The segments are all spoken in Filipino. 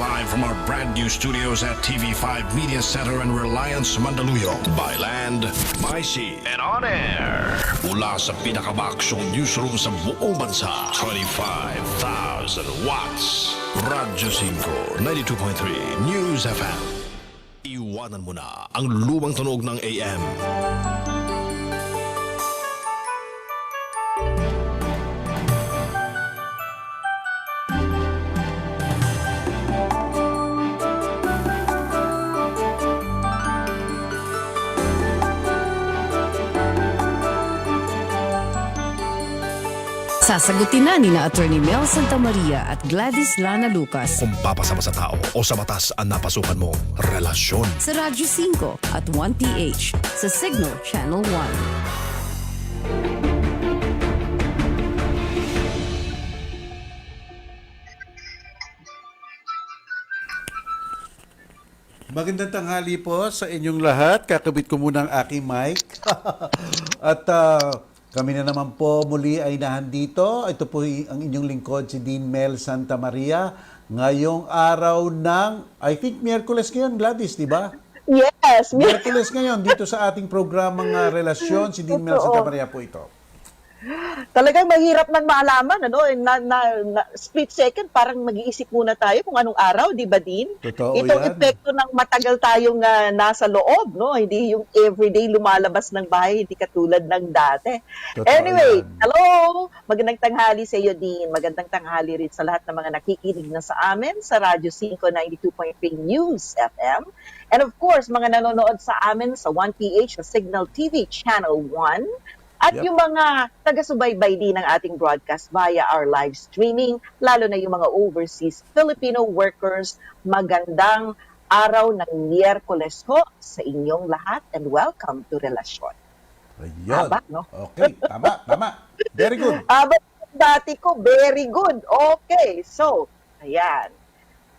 live from our brand new studios at TV5 Media Center and Reliance Mandaluyong. By land, by sea, and on air. Mula sa pinakabaksyong newsroom sa buong bansa. 25,000 watts. Radyo 5, 92.3 News FM. Iwanan mo na ang lumang tunog ng AM. Sasagutin na nina Attorney Mel Santamaria at Gladys Lana Lucas Kung papasama sa tao o sa batas ang napasukan mong relasyon. sa Radyo 5 at 1PH sa Signal Channel 1. Magandang tanghali po sa inyong lahat. Kakabit ko muna ang aking mic. At kami na naman po muli ay nahandito. Ito po ang inyong lingkod, si Dean Mel Santamaria. Ngayong araw ng, I think, Miyerkules ngayon, Gladys, di ba? Yes. Miyerkules ngayon, dito sa ating programang Relasyon, si Dean Mel Santamaria po ito. Talagang mahirap man malaman, ano, split second, parang mag-iisip muna tayo kung anong araw, di ba, Dean? Totoo Itong yan. epekto ng matagal tayong nasa loob, no? Hindi yung everyday lumalabas ng bahay, hindi katulad ng dati. Totoo Anyway, yan. hello! Magandang tanghali sa iyo, Dean. Magandang tanghali rin sa lahat ng mga nakikinig na sa amin sa Radyo 5 92.3 News FM. And of course, mga nanonood sa amin sa 1PH, sa Signal TV Channel 1. At Yep. yung mga taga-subaybay din ng ating broadcast via our live streaming, lalo na yung mga overseas Filipino workers, magandang araw ng Miyerkules ho sa inyong lahat and welcome to Relasyon. Ayun. Tama, no? Okay, tama. Very good. Dati ko, very good. Okay, so, ayan.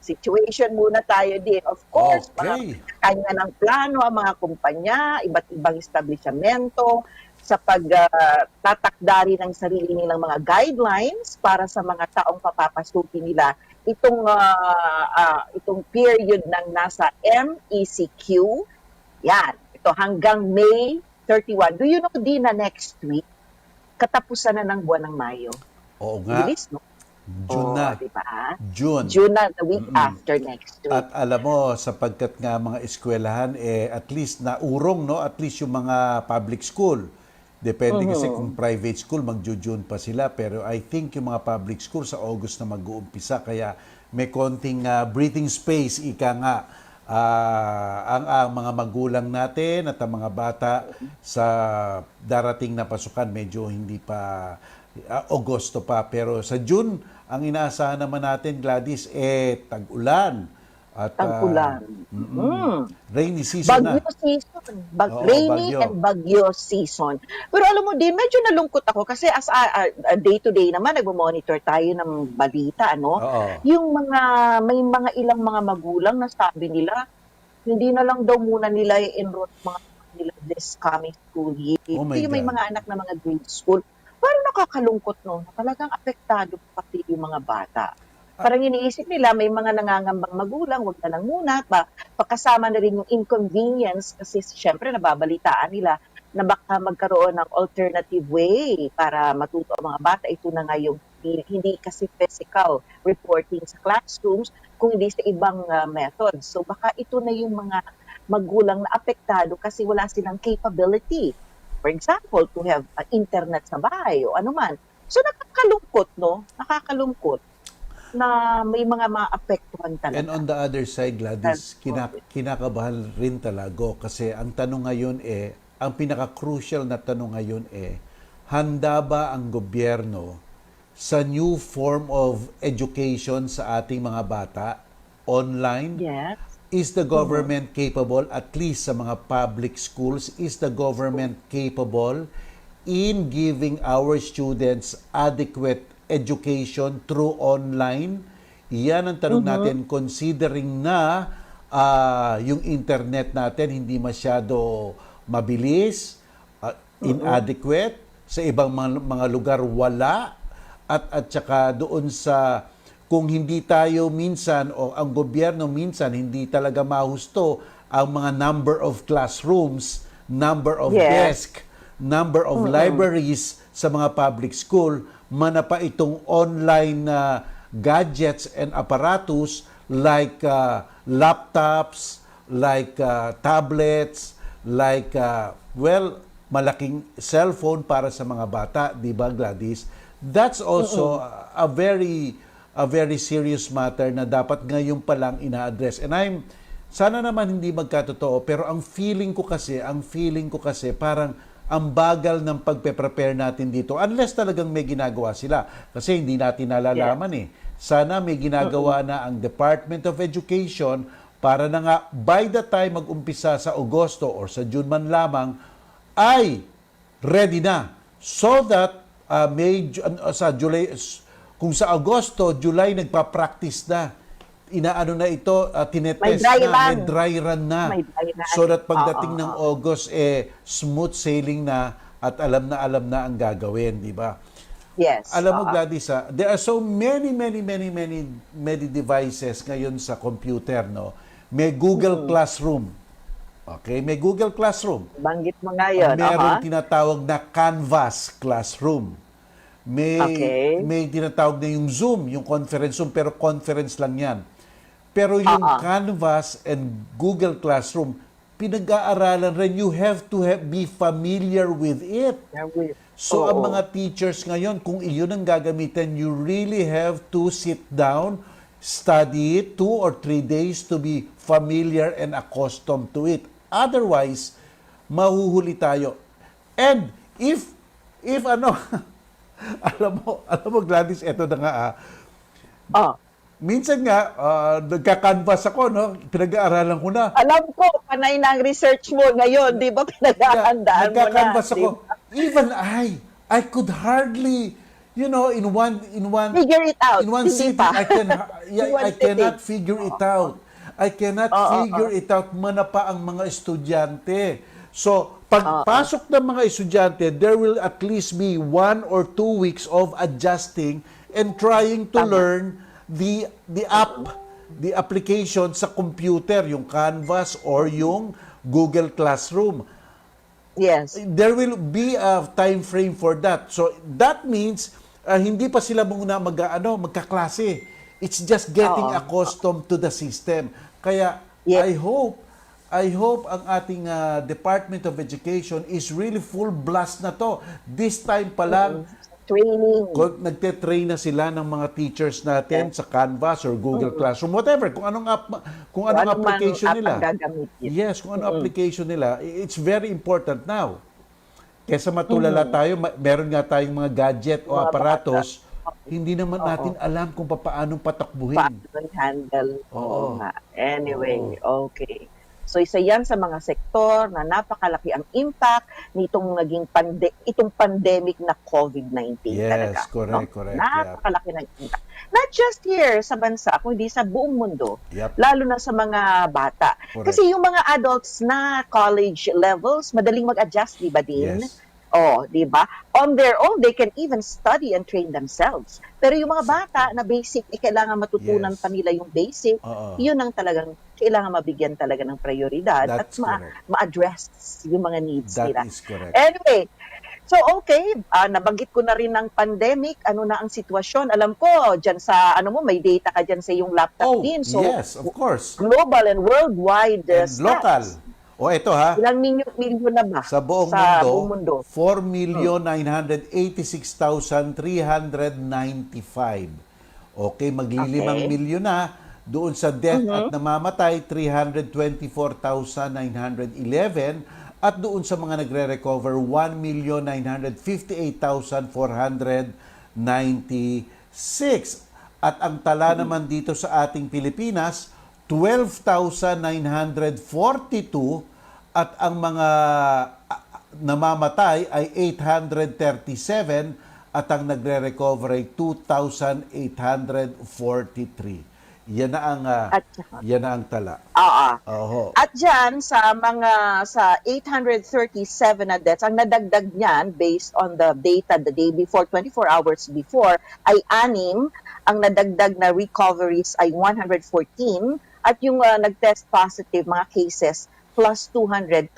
Situation muna tayo din. Of course, Okay. mga kanya ng plano, ang mga kumpanya, iba't ibang establishmento, sa pagtatakda rin ng sarili nilang mga guidelines para sa mga taong papapasukin nila itong period ng nasa MECQ. Yan, ito hanggang May 31. Do you know, di na next week, katapusan na ng buwan ng Mayo. Oo nga. Bilis, no? June na. Diba? June. June na, the week after next week. At alam mo, sapagkat nga mga eskwelahan, at least naurong, no? At least yung mga public school. Depende kasi kung private school, mag-June pa sila. Pero I think yung mga public school sa August na mag-uumpisa. Kaya may konting breathing space, ika nga, ang mga magulang natin at ang mga bata sa darating na pasukan, medyo hindi pa Agosto pa. Pero sa June, ang inaasahan naman natin, Gladys, tag-ulan. At, Tag-ulan. Rainy season na. Bagyo season. Oo, Rainy bagyo. and bagyo season. Pero alam mo din, medyo nalungkot ako kasi as a day-to-day naman, nagmo-monitor tayo ng balita, ano? Oo. Yung may mga ilang mga magulang na sabi nila, hindi na lang daw muna nila i-enroll mga nila this coming school year. Oh my Kasi may God. mga anak na mga grade school. Parang nakakalungkot, no? Talagang apektado pati yung mga bata. Parang iniisip nila, may mga nangangambang magulang, wag na lang muna, pakasama na rin yung inconvenience kasi syempre nababalitaan nila na baka magkaroon ng alternative way para matuto ang mga bata. Ito na nga yung hindi kasi physical reporting sa classrooms, kung hindi sa ibang method. So baka ito na yung mga magulang na apektado kasi wala silang capability. For example, to have internet sa bahay o anuman. So nakakalungkot, no? Nakakalungkot na may mga maapektuhan talaga. And on the other side, Gladys, kinakabahan rin talaga kasi ang tanong ngayon ang pinaka-crucial na tanong ngayon handa ba ang gobyerno sa new form of education sa ating mga bata online? Yes. Is the government capable, at least sa mga public schools, is the government capable in giving our students adequate education through online? Yan ang tanong natin, considering na yung internet natin hindi masyado mabilis, inadequate, sa ibang mga lugar wala, at saka doon sa kung hindi tayo minsan o ang gobyerno minsan hindi talaga mahusto ang mga number of classrooms, number of Yes. desk, number of libraries sa mga public school, manapa itong online gadgets and apparatus like laptops, like tablets, like malaking cellphone para sa mga bata, 'di ba Gladys? That's also a very serious matter na dapat ngayon pa lang ina-address. And sana naman hindi magkatotoo, pero ang feeling ko kasi parang ang bagal ng pagpe-prepare natin dito unless talagang may ginagawa sila. Kasi hindi natin nalalaman eh. Sana may ginagawa na ang Department of Education para na nga by the time mag-umpisa sa Agosto or sa June man lamang ay ready na. So that sa July, kung sa Agosto, July nagpa-practice na. Inaano na ito, tinetest na, may dry run na. So that pagdating ng August, smooth sailing na at alam na ang gagawin, di ba? Yes. Alam mo, Gladys, there are so many devices ngayon sa computer, no? May Google Classroom. Okay, may Google Classroom. Banggit mo nga yun. Meron tinatawag na Canvas Classroom. May tinatawag na yung Zoom, yung conference Zoom, pero conference lang yan. Pero yung Canvas and Google Classroom, pinag-aaralan rin, you have to be familiar with it. So ang mga teachers ngayon, kung iyon ang gagamitin, you really have to sit down, study it 2 or 3 days to be familiar and accustomed to it. Otherwise, mahuhuli tayo. And if alam mo Gladys, eto na nga minsan nga, nagka-canvas ako, no? Pinag-aaralan ko na. Alam ko, panay na ang research mo ngayon, di ba? Pinag-aandaan mo na. Nagka-canvas ako. Diba? Even I could hardly, in one figure it out. in one Hindi sitting, pa. I cannot figure it out. I cannot figure it out. Manapa ang mga estudyante. So, pagpasok ng mga estudyante, there will at least be 1 or 2 weeks of adjusting and trying to learn the application sa computer, yung Canvas or yung Google Classroom. Yes. There will be a time frame for that. So that means hindi pa sila muna magkaklase. It's just getting accustomed to the system. Kaya I hope ang ating Department of Education is really full blast na to. This time pa lang, training. Nagte-train na sila ng mga teachers natin sa Canvas or Google Classroom, whatever, kung anong application nila. Yes, kung anong application nila. It's very important now. Kesa matulala tayo, meron nga tayong mga gadget o aparatos, hindi naman natin alam kung paano patakbuhin. Paano handle. Oo nga. Anyway, okay. So isa yan sa mga sektor na napakalaki ang impact nitong itong pandemic na COVID-19 talaga. Yes, correct. Napakalaki ng impact. Not just here sa bansa, kundi sa buong mundo. Yep. Lalo na sa mga bata. Correct. Kasi yung mga adults na college levels, madaling mag-adjust, di ba din? Yes. Di ba? On their own, they can even study and train themselves. Pero yung mga bata na basic, kailangan matutunan pa nila yung basic, yun ang talagang kailangan mabigyan talaga ng prioridad at ma-address yung mga needs nila. That is correct. Anyway, so okay, nabanggit ko na rin ng pandemic, ano na ang sitwasyon. Alam ko, dyan sa, may data ka dyan sa yung laptop din. So, yes, of course. Global and worldwide And stats. local. Ito Ilang milyon na ba? Sa buong mundo, 4,986,395. Okay, maglilimang milyon na. Doon sa death at namamatay, 324,911. At doon sa mga nagre-recover, 1,958,496. At ang tala naman dito sa ating Pilipinas, 12,942 at ang mga namamatay ay 837 at ang nagre-recover ay 2,843. Yan na ang tala. At diyan sa 837 na deaths, ang nadagdag niyan based on the data the day before, 24 hours before, ay 6 ang nadagdag na recoveries ay 114 at yung nag-test positive mga cases plus 224.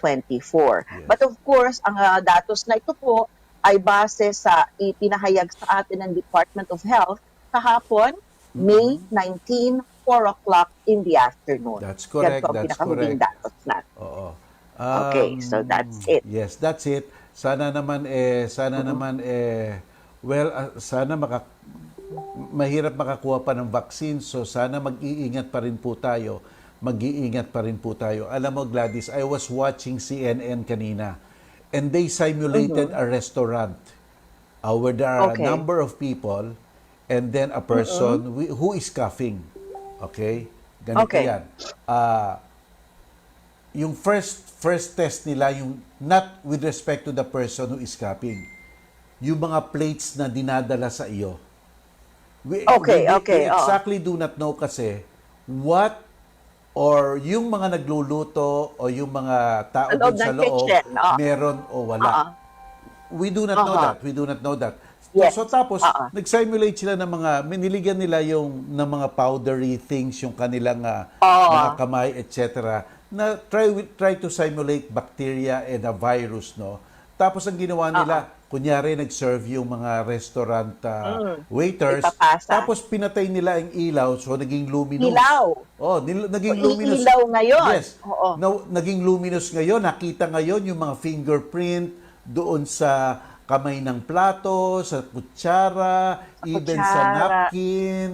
Yes. But of course, ang datos na ito po ay base sa ipinahayag sa atin ng Department of Health kahapon, May 19, 4 o'clock in the afternoon. That's correct, Yan po ang that's pinakahuling correct. datos natin. Oo. Okay, so that's it. Yes, that's it. Sana naman sana mahirap makakuha pa ng vaccine, so sana mag-iingat pa rin po tayo. Mag-iingat pa rin po tayo. Alam mo, Gladys, I was watching CNN kanina and they simulated a restaurant where there are a Okay. number of people and then a person who is coughing. Okay? Ganito Okay. yan. Yung first test nila, yung not with respect to the person who is coughing, yung mga plates na dinadala sa iyo. We exactly do not know kasi what or yung mga nagluluto o yung mga tao Sa loob dun sa ng loob, kitchen, meron o wala. We do not know that. We do not know that. Yes. So tapos, nag-simulate sila ng mga, niligan nila yung ng mga powdery things, yung kanilang mga kamay, etc. na try to simulate bacteria and a virus, no? Tapos ang ginawa nila, kunyari nag-serve yung mga restaurant waiters, Ipapasa. tapos pinatay nila ang ilaw, so naging luminous. Ilaw. Oh, naging So, luminous. iilaw ngayon. Yes. Oo. Naging luminous ngayon. Nakita ngayon yung mga fingerprint doon sa kamay ng plato, sa kutsara, even sa kutsara. napkin,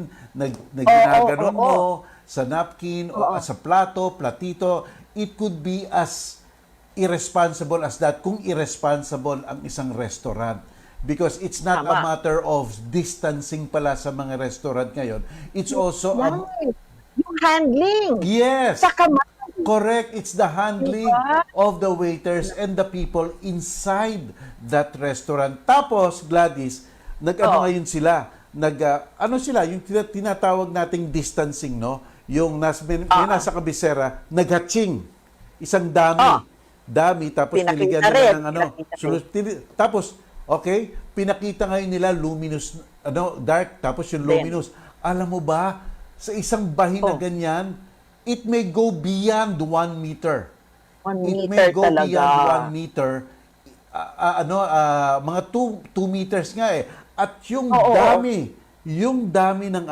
ginaganon oo. mo, sa napkin o sa plato, platito. It could be as irresponsible as that kung irresponsible ang isang restaurant. Because it's not a Tama. matter of distancing pala sa mga restaurant ngayon. It's also Right. Yung handling. yes. Sa kamay. Correct. It's the handling Diba? of the waiters and the people inside that restaurant. Tapos, Gladys, ngayon sila, yung tinatawag nating distancing, no? Yung may nasa kabisera, naghatching. Isang dami. Dami, tapos Pinakita niligyan nila rin. ng tapos, okay, pinakita ngayon nila luminous, dark, tapos yung luminous. Alam mo ba, sa isang bahin na ganyan, it may go beyond 1 meter. 1 It meter may go talaga. beyond 1 meter. Mga 2 meters nga eh. At yung dami ng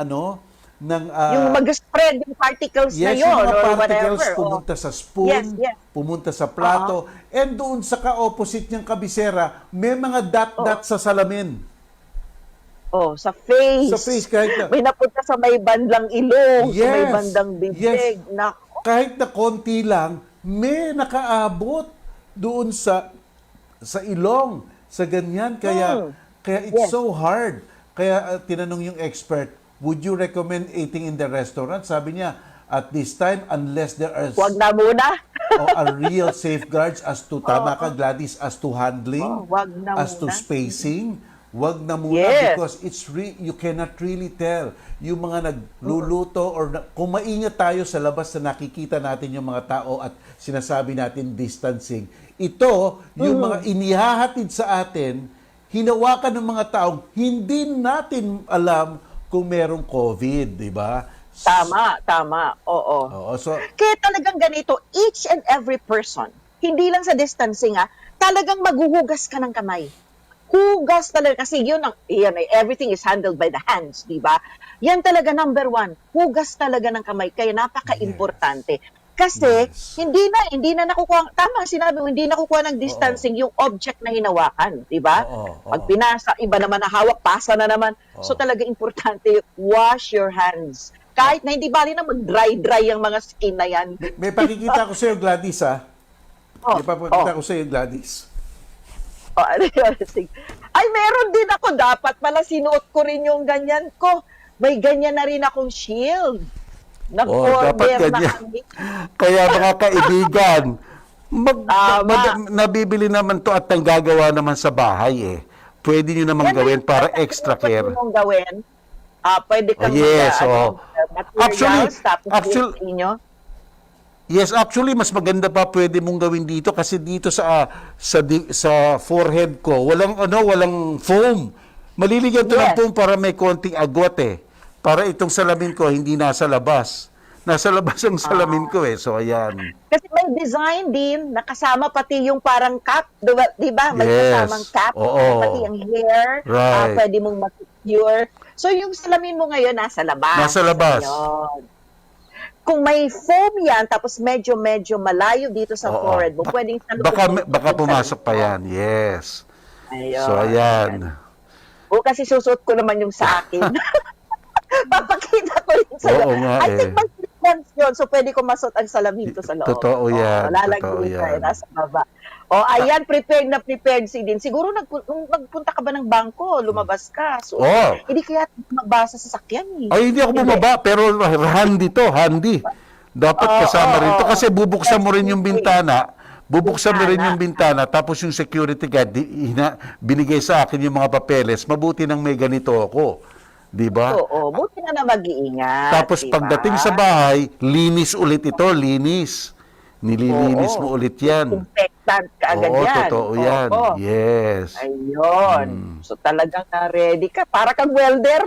Yung mag-spread yung particles na yes, yun yung mga or particles whatever. pumunta sa spoon, Yes. pumunta sa plato, and doon sa ka-opposite niyang kabisera, may mga dot-dot sa salamin. Sa face. Sa face, kahit na, May napunta sa may bandang ilong, sa may Yes. bandang bibig. Yes. Nako. kahit na konti lang, may nakaabot doon sa ilong, sa ganyan. Kaya it's Yes. so hard. Kaya tinanong yung expert, would you recommend eating in the restaurant? Sabi niya, at this time, unless there are Huwag na muna. real safeguards as to, tama ka Gladys, as to handling, Wag na as to muna. spacing, wag na muna Yes. because you cannot really tell. Yung mga nagluluto or kung maingat tayo sa labas na nakikita natin yung mga tao at sinasabi natin distancing, ito, yung mga inihahatid sa atin, hinawakan ng mga taong hindi natin alam kung merong COVID, di ba? Tama. Oo. Oo, so, Kaya talagang ganito, each and every person, hindi lang sa distancing talagang maghuhugas ka ng kamay. Hugas talaga kasi everything is handled by the hands, di ba? Yan talaga number 1, hugas talaga ng kamay. Kaya napaka-importante. Kasi Yes. hindi na nakukuha, tama sinabi mo, hindi nakukuha ng distancing yung object na hinawakan, di ba? Oo. Pag pinasa, iba naman na hawak, pasa na naman. So talaga importante, wash your hands. Kahit na hindi bali na mag-dry yung mga skin na yan. may pakikita ko sa iyo Gladys May pakikita ko sa iyo Gladys. Ano yun? Sige. Ay, meron din ako. Dapat pala sinuot ko rin yung ganyan ko. May ganyan na rin akong shield. Dapat ganyan. Kaya mga kaibigan, nabibili naman to at nanggagawa naman sa bahay eh. Pwede nyo naman gawin para extra care. Pwede mong gawin. Pwede kang Actually, tapos inyo. yes, actually mas maganda pa pwede mong gawin dito kasi dito sa forehead ko, walang foam. Maliligyan to ng Yes. foam para may konting agwat eh. Para itong salamin ko, hindi nasa labas. Nasa labas ang salamin ko eh. So, ayan. Kasi may design din, nakasama pati yung parang cap, di ba? May Yes. kasamang cap, Oo. pati ang hair, Right. pwede mong ma-secure. So yung salamin mo ngayon nasa labas. Nasa labas. Ayun. Kung may foam yan, tapos medyo malayo dito sa Oo. forehead mo, pwedeng sa loob Baka, mo- baka pumasok pa yan. Yes. Ayun. So, ayan. O kasi susuot ko naman yung sa akin. Papakita ko yun sa'yo. Oo nga I eh. think mag-months yun, so pwede ko masot ang salamin ko sa loob. Totoo yan, O, lalagyan totoo ko yan. nasa baba. O, ayan, prepared na prepared si Din. Siguro nung nagpunta ka ba ng bangko, lumabas ka. So, Oo. hindi kaya mabasa sa sakyan eh. Ay, hindi ako bumaba, pero handy to, handy. Dapat kasama rin to kasi bubuksan mo rin yung bintana. Bubuksan mo rin yung bintana, tapos yung security guard, binigay sa akin yung mga papeles. Mabuti nang may ganito ako. Di ba? Oo, buti na mag-iingat. Tapos diba? pagdating sa bahay, linis ulit ito, linis. Nililinis Oo. mo ulit yan. Disinfectant ka agad Oo, yan. totoo yan. Oo. Yes. Ayun. So talagang ready ka. Para kang welder.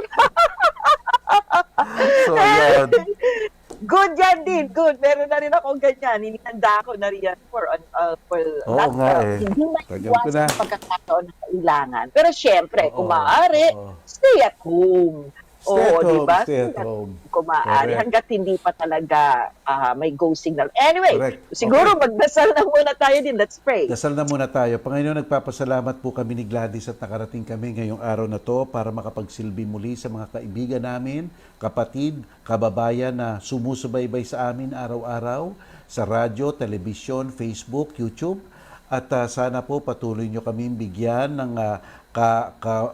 So, ayan. Good yan din. Good. Meron na rin akong ganyan. Hinihanda ko na rin yan for Oo not, nga eh. hindi Tagal ko maiwasan na. sa pagkakataon na kailangan. Pero syempre, Oo, kung maaari, oo. stay at home. Stay at home, diba? stay at home. Kung maaari. Correct. Hanggat hindi pa talaga may go signal. Anyway, Correct. siguro Okay. magdasal na muna tayo din. Let's pray. Dasal na muna tayo. Panginoon, nagpapasalamat po kami ni Gladys at nakarating kami ngayong araw na to para makapagsilbi muli sa mga kaibigan namin, kapatid, kababayan na sumusubaybay sa amin araw-araw sa radyo, telebisyon, Facebook, YouTube. At sana po patuloy nyo kami bigyan ng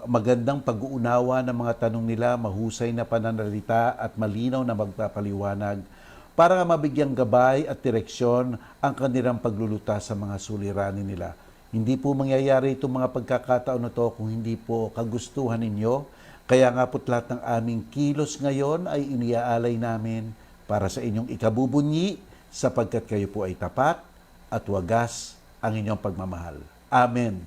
magandang pag-uunawa ng mga tanong nila, mahusay na pananalita at malinaw na magpapaliwanag para mabigyang gabay at direksyon ang kanilang paglulutas sa mga suliranin nila. Hindi po mangyayari itong mga pagkakataon na to kung hindi po kagustuhan ninyo. Kaya nga po't lahat ng aming kilos ngayon ay iniaalay namin para sa inyong ikabubunyi sapagkat kayo po ay tapat at wagas ang inyong pagmamahal. Amen.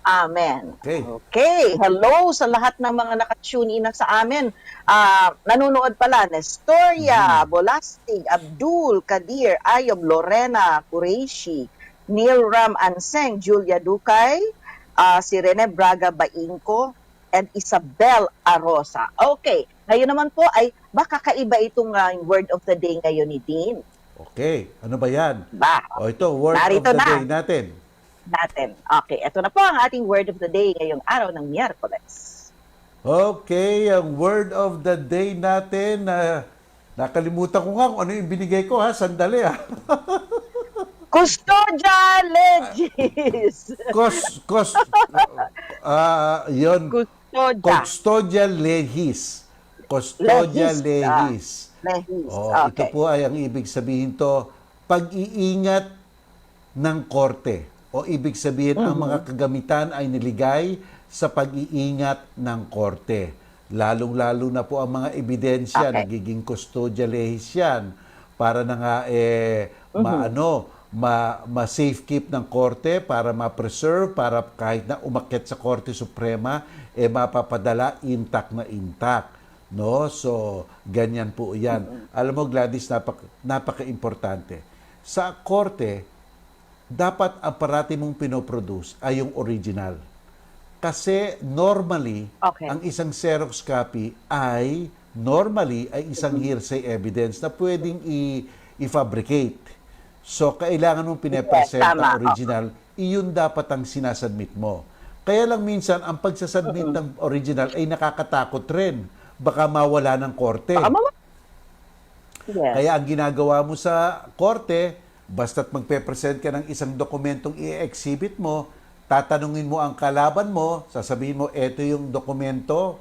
Amen. Okay. Okay. Hello sa lahat ng mga nakatune in na sa amin. Nanonood pala, Nestoria, Bolastig, Abdul, Kadir, Ayob, Lorena, Qureshi, Neil Ram Anseng, Julia Ducay, si Rene Braga Baingco, and Isabel Arosa. Okay. Ngayon naman po ay baka kaiba itong word of the day ngayon ni Dean. Okay. Ano ba yan? Ba? O ito, word Narito of the na. day natin. Okay, ito na po ang ating word of the day ngayong araw ng Miyerkules. Okay, ang word of the day natin, nakalimutan ko nga kung ano yung binigay ko ha, sandali ha. Custodia legis. Yun, Custodia. Custodia legis. Custodia legis. Legis. Oh, Okay. ito po ay ang ibig sabihin to, pag-iingat ng korte. O ibig sabihin, ang mga kagamitan ay niligay sa pag-iingat ng korte. Lalong-lalo na po ang mga ebidensya, Okay. nagiging custodia legis yan para na nga ma-safekeep ng korte, para ma-preserve, para kahit na umakyat sa Korte Suprema, mapapadala intact na intact. No? So, ganyan po yan. Alam mo, Gladys, napaka-importante. Sa korte, dapat ang parati mong pinoproduce ay yung original. Kasi normally, Okay. ang isang Xerox copy ay isang hearsay evidence na pwedeng i-fabricate. So, kailangan mong pinapresent Yes, tama. ang original, iyon dapat ang sinasubmit mo. Kaya lang minsan, ang pagsasubmit ng original ay nakakatakot rin. Baka mawala ng korte. Yes. Kaya ang ginagawa mo sa korte, basta't magpe-present ka ng isang dokumentong i-exhibit mo, tatanungin mo ang kalaban mo, sasabihin mo, eto yung dokumento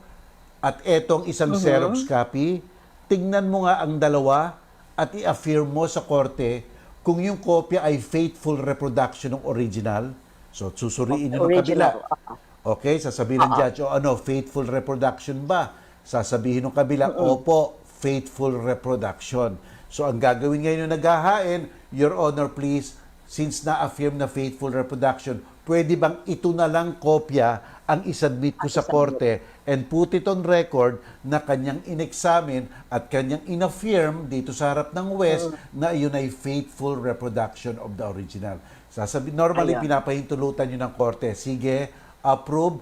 at eto ang isang Xerox copy. Tingnan mo nga ang dalawa at i-affirm mo sa korte kung yung kopya ay faithful reproduction ng original. So, susuriin nyo ng kabila. Original. Okay, sasabihin ng judge, faithful reproduction ba? Sasabihin ng kabila, opo, faithful reproduction. So, ang gagawin ngayon ng naghahain, Your Honor, please, since na-affirm na faithful reproduction, pwede bang ito na lang kopya ang isubmit ko sa korte and put it on record na kanyang inexamine at kanyang inaffirm dito sa harap ng West na yun ay faithful reproduction of the original. Normally, Ayan. pinapahintulutan yun ng korte. Sige, approve,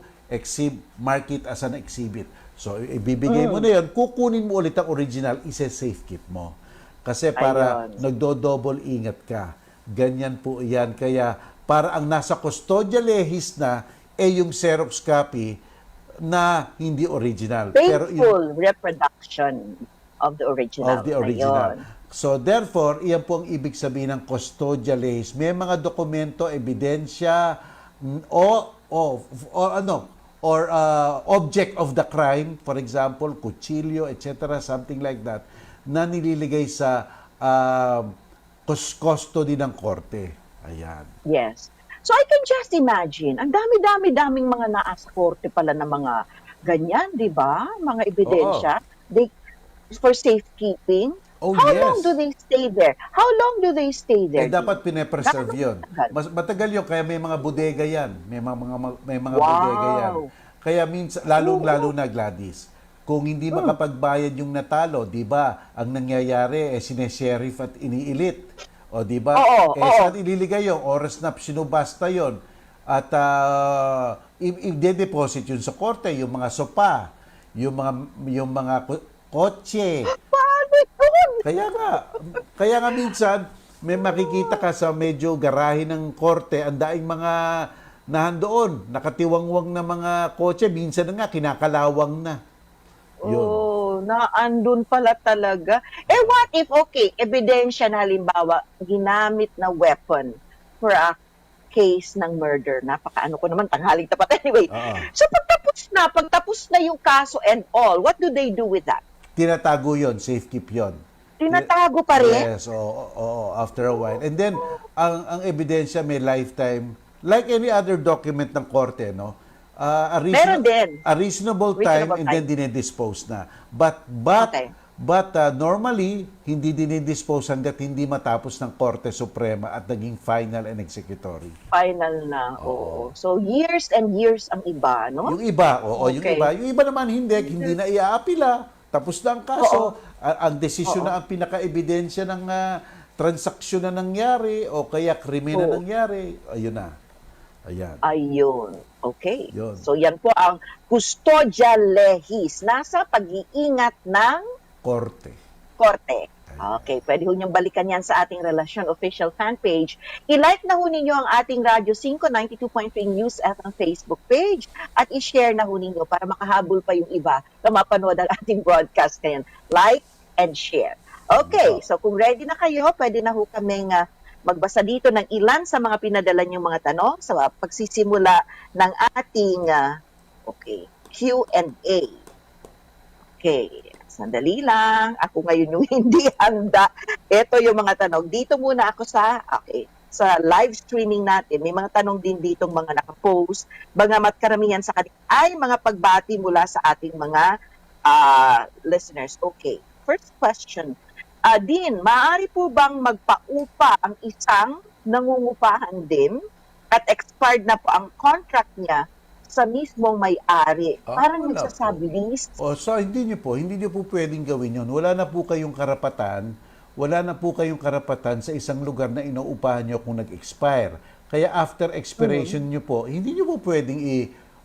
mark it as an exhibit. So, ibibigay mo na yun, kukunin mo ulit ang original, isa-safe keep mo. Kasi para Ayun. nagdo-double ingat ka. Ganyan po yan. Kaya para ang nasa custodia lehis na yung Xerox copy na hindi original. Faithful reproduction of the original. Of the original. Ayun. So therefore, iyan po ang ibig sabihin ng custodia lehis. May mga dokumento, ebidensya, object of the crime, for example, kutsilyo, etc., something like that, na nililigay sa custody ng korte. Ayan. Yes. So I can just imagine, ang dami-daming mga naasa korte pala na mga ganyan, di ba? Mga ebidensya. They, for safekeeping. Oh, How yes. long do they stay there? How long do they stay there? Dapat pine-preserve yun. Matagal yun, kaya may mga bodega yan. May mga bodega yan. Kaya minsan, lalong-lalo na, Gladys, kung hindi makapagbayad yung natalo, di ba, ang nangyayari, sinesheriff at iniilit. O, di ba? Saan ililigay yun? Oras na sinubasta yun. At i-deposit yun sa korte, yung mga sopa, yung mga kotse. Kaya nga minsan, may makikita ka sa medyo garahe ng korte, ang daing mga nahandoon, nakatiwangwang na mga kotse, minsan na nga, kinakalawang na. Yun. Naandun pala talaga. What if, ebidensya na halimbawa, ginamit na weapon for a case ng murder. Napakaano ko naman, tanghaling tapat. Anyway, so pagtapos na yung kaso and all, what do they do with that? Tinatago yon, safe keep yon. Tinatago pa rin? Yes, after a while. And then, ang ebidensya may lifetime, like any other document ng korte, no? Meron din. A reasonable time and then dinedispose na. But normally, hindi dinidispose hanggat hindi matapos ng Korte Suprema at naging final and executory. Final na, oo. So, years and years ang iba, no? Yung iba, yung iba. Yung iba naman hindi na iaapila. Tapos na ang kaso. Ang desisyon na ang pinaka-ebidensya ng transaksyon na nangyari o kaya krimen na nangyari. Ayun na. Ayan. Ayun. Okay. Yun. So, yan po ang custodia lehis. Nasa pag-iingat ng Korte. korte. Okay, pwede ho niyong balikan yan sa ating Relasyon Official fan page. I-like na ho ninyo ang ating Radyo 5 92.3 News at ang Facebook page at i-share na ho ninyo para makahabol pa yung iba na mapanood ang ating broadcast. Kaya like and share. Okay, so kung ready na kayo, pwede na ho kaming magbasa dito ng ilan sa mga pinadala niyong mga tanong sa pagsisimula ng ating Q&A. Okay. Sandali lang. Ako ngayon yung hindi handa. Ito yung mga tanong. Dito muna ako sa live streaming natin. May mga tanong din ditong mga nakapost. Bagamat karamihan sa kanila ay mga pagbati mula sa ating mga listeners. Okay. First question. Din, maaari po bang magpaupa ang isang nangungupahan din at expired na po ang contract niya sa mismong may-ari? Parang nagsasabilis. So hindi niyo po pwedeng gawin yun. Wala na po kayong karapatan sa isang lugar na inuupahan niyo kung nag-expire. Kaya after expiration niyo po, hindi niyo po pwedeng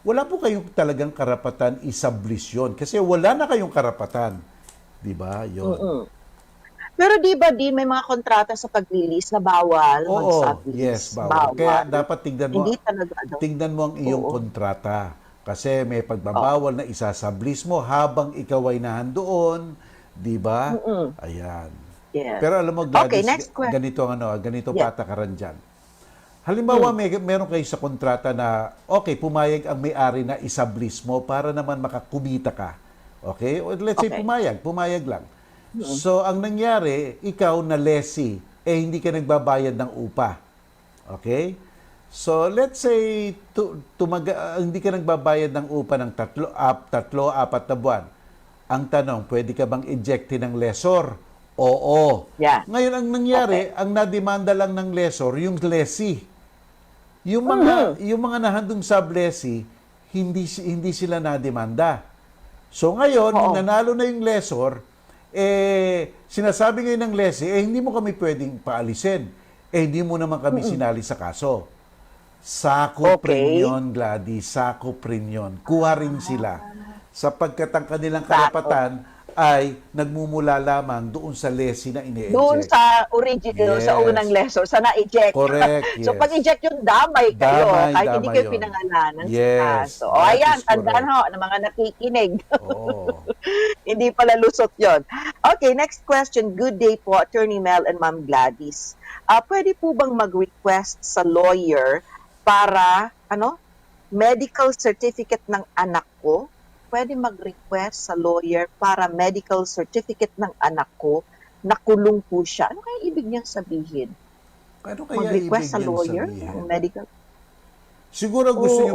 wala po kayong talagang karapatan i-sublease yun. Kasi wala na kayong karapatan. Di ba? Yun. Pero di ba may mga kontrata sa pag-release na bawal mag-sublease? Yes, bawal. Kaya dapat tingnan mo ang iyong Oo. kontrata. Kasi may pagbabawal na isa-sublease mo habang ikaw ay nahandoon, di ba? Ayan. Yeah. Pero alam mo, Gladys, next question. ganito patakaran dyan. Halimbawa, meron kayo sa kontrata na, pumayag ang may-ari na isublease mo para naman makakumita ka. Okay? Let's say pumayag lang. So, ang nangyari, ikaw na lessee, hindi ka nagbabayad ng upa. Okay? So, let's say, hindi ka nagbabayad ng upa ng 3-4 na buwan. Ang tanong, pwede ka bang ejectin ng lessor? Oo. Yeah. Ngayon, ang nangyari, ang nademanda lang ng lessor, yung lessee. yung mga nahandong sublessee, hindi sila nademanda. So ngayon, nung nanalo na yung lessor, sinasabi ngayon ng lessee, hindi mo kami pwedeng paalisin. Hindi mo naman kami sinali sa kaso. Sakop rin yun, Gladys. Sakop rin yun. Kuha rin sila. Sapagkat ang kanilang karapatan ay nagmumula lamang doon sa lessee na ine-eject. Doon sa original, Yes. sa unang lesson, sa na-eject. Correct, So, yes. pag-eject yung damay kayo, kahit hindi kayo yun. pinangalanan Yes, sa kaso. O, that ayan, is tandaan correct. ho, ng mga nakikinig. Oo. Hindi pala lusot yon. Okay, next question. Good day po, Attorney Mel and Ma'am Gladys. Pwede po bang mag-request sa lawyer para, medical certificate ng anak ko? Pwede mag-request sa lawyer para medical certificate ng anak ko, nakulong po siya. Ano kaya ibig niyang sabihin? Ano kaya ibig Mag-request sa niyang lawyer sabihin? ng medical? Siguro gusto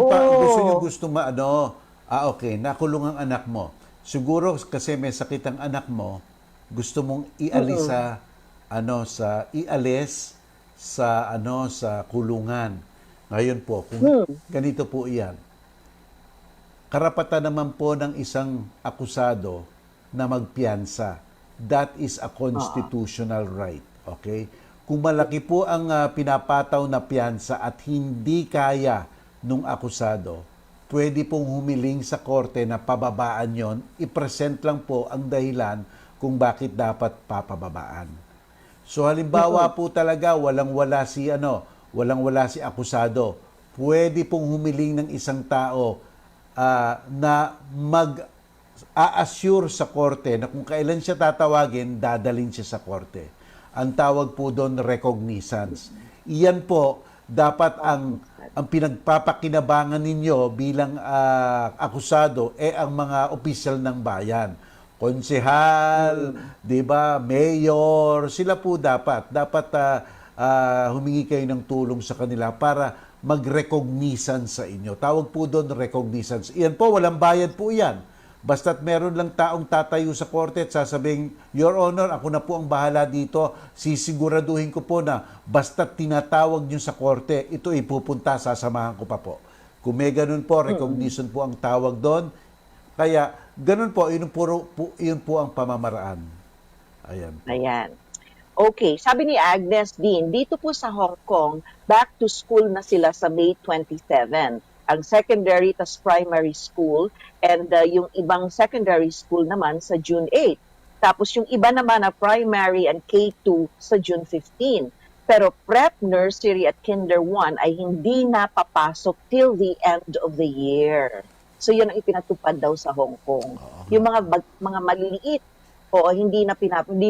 niyo okay, nakulong ang anak mo. Siguro kasi may sakit ang anak mo, gusto mong ialis sa kulungan. Ngayon po, kung ganito po iyan. Karapatan naman po ng isang akusado na magpiyansa. That is a constitutional right. Okay? Kung malaki po ang pinapataw na piyansa at hindi kaya nung akusado, pwede pong humiling sa korte na pababaan yon. I-present lang po ang dahilan kung bakit dapat papababaan. So halimbawa po talaga walang-wala si akusado. Pwede pong humiling ng isang tao na mag-a-assure sa korte na kung kailan siya tatawagin, dadalhin siya sa korte. Ang tawag po doon, recognizance. Iyan po, dapat ang pinagpapakinabangan ninyo bilang akusado ang mga opisyal ng bayan. Konsehal, 'di ba, mayor, sila po dapat humingi kayo ng tulong sa kanila para mag-recognizance sa inyo. Tawag po doon recognizance. Iyan po, walang bayad po iyan. Basta't meron lang taong tatayo sa korte at sasabing, Your Honor, ako na po ang bahala dito. Sisiguraduhin ko po na basta't tinatawag nyo sa korte, ito ipupunta, sasamahan ko pa po. Kung may ganun po, recognition po ang tawag doon. Kaya, ganun po, yun po ang pamamaraan. Ayan. Ayan. Okay, sabi ni Agnes Dean, dito po sa Hong Kong, back to school na sila sa May 27. Ang secondary tas primary school and yung ibang secondary school naman sa June 8. Tapos yung iba naman na primary and K2 sa June 15. Pero prep, nursery at kinder 1 ay hindi na papasok till the end of the year. So yun ang ipinatupad daw sa Hong Kong. Yung mga maliliit, hindi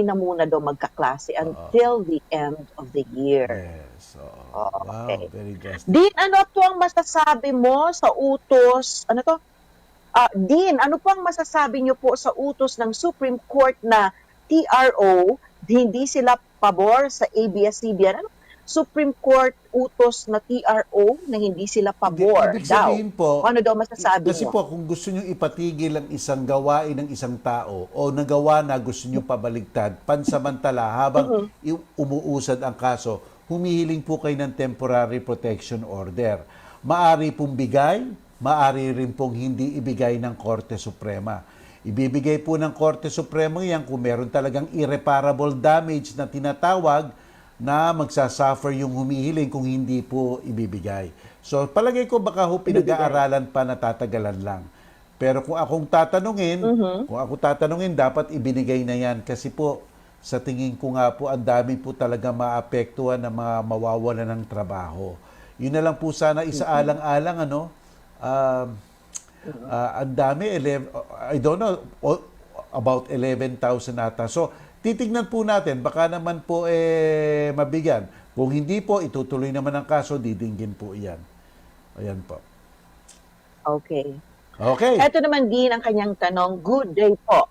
na muna daw magkaklase until the end of the year. Yes. Okay. Wow, very drastic. Dean, ano po ang masasabi mo sa utos? Dean, ano po ang masasabi niyo po sa utos ng Supreme Court na TRO, hindi sila pabor sa ABS-CBN? Supreme Court utos na TRO na hindi sila pabor Ibig daw. sabihin po, Ano daw masasabi kasi niyo? po, kung gusto nyo ipatigil ang isang gawain ng isang tao o nagawa na gusto nyo pabaligtad, pansamantala habang umuusad ang kaso, humihiling po kayo ng temporary protection order. Maari pong bigay, maari rin pong hindi ibigay ng Korte Suprema. Ibibigay po ng Korte Suprema yan kung meron talagang irreparable damage na tinatawag na magsasuffer yung humihiling kung hindi po ibibigay. So palagay ko baka pinag-aaralan pa na tatagalan lang. Pero kung akong tatanungin, dapat ibinigay na yan kasi po sa tingin ko nga po ang dami po talaga maapektuhan na mga mawawalan ng trabaho. Yun na lang po sana isaalang-alang ang dami, I don't know, about 11,000 ata. So, titignan po natin, baka naman po mabigyan. Kung hindi po, itutuloy naman ang kaso, didinggin po iyan. Ayan po. Okay. Okay. Ito naman din ang kanyang tanong, good day po.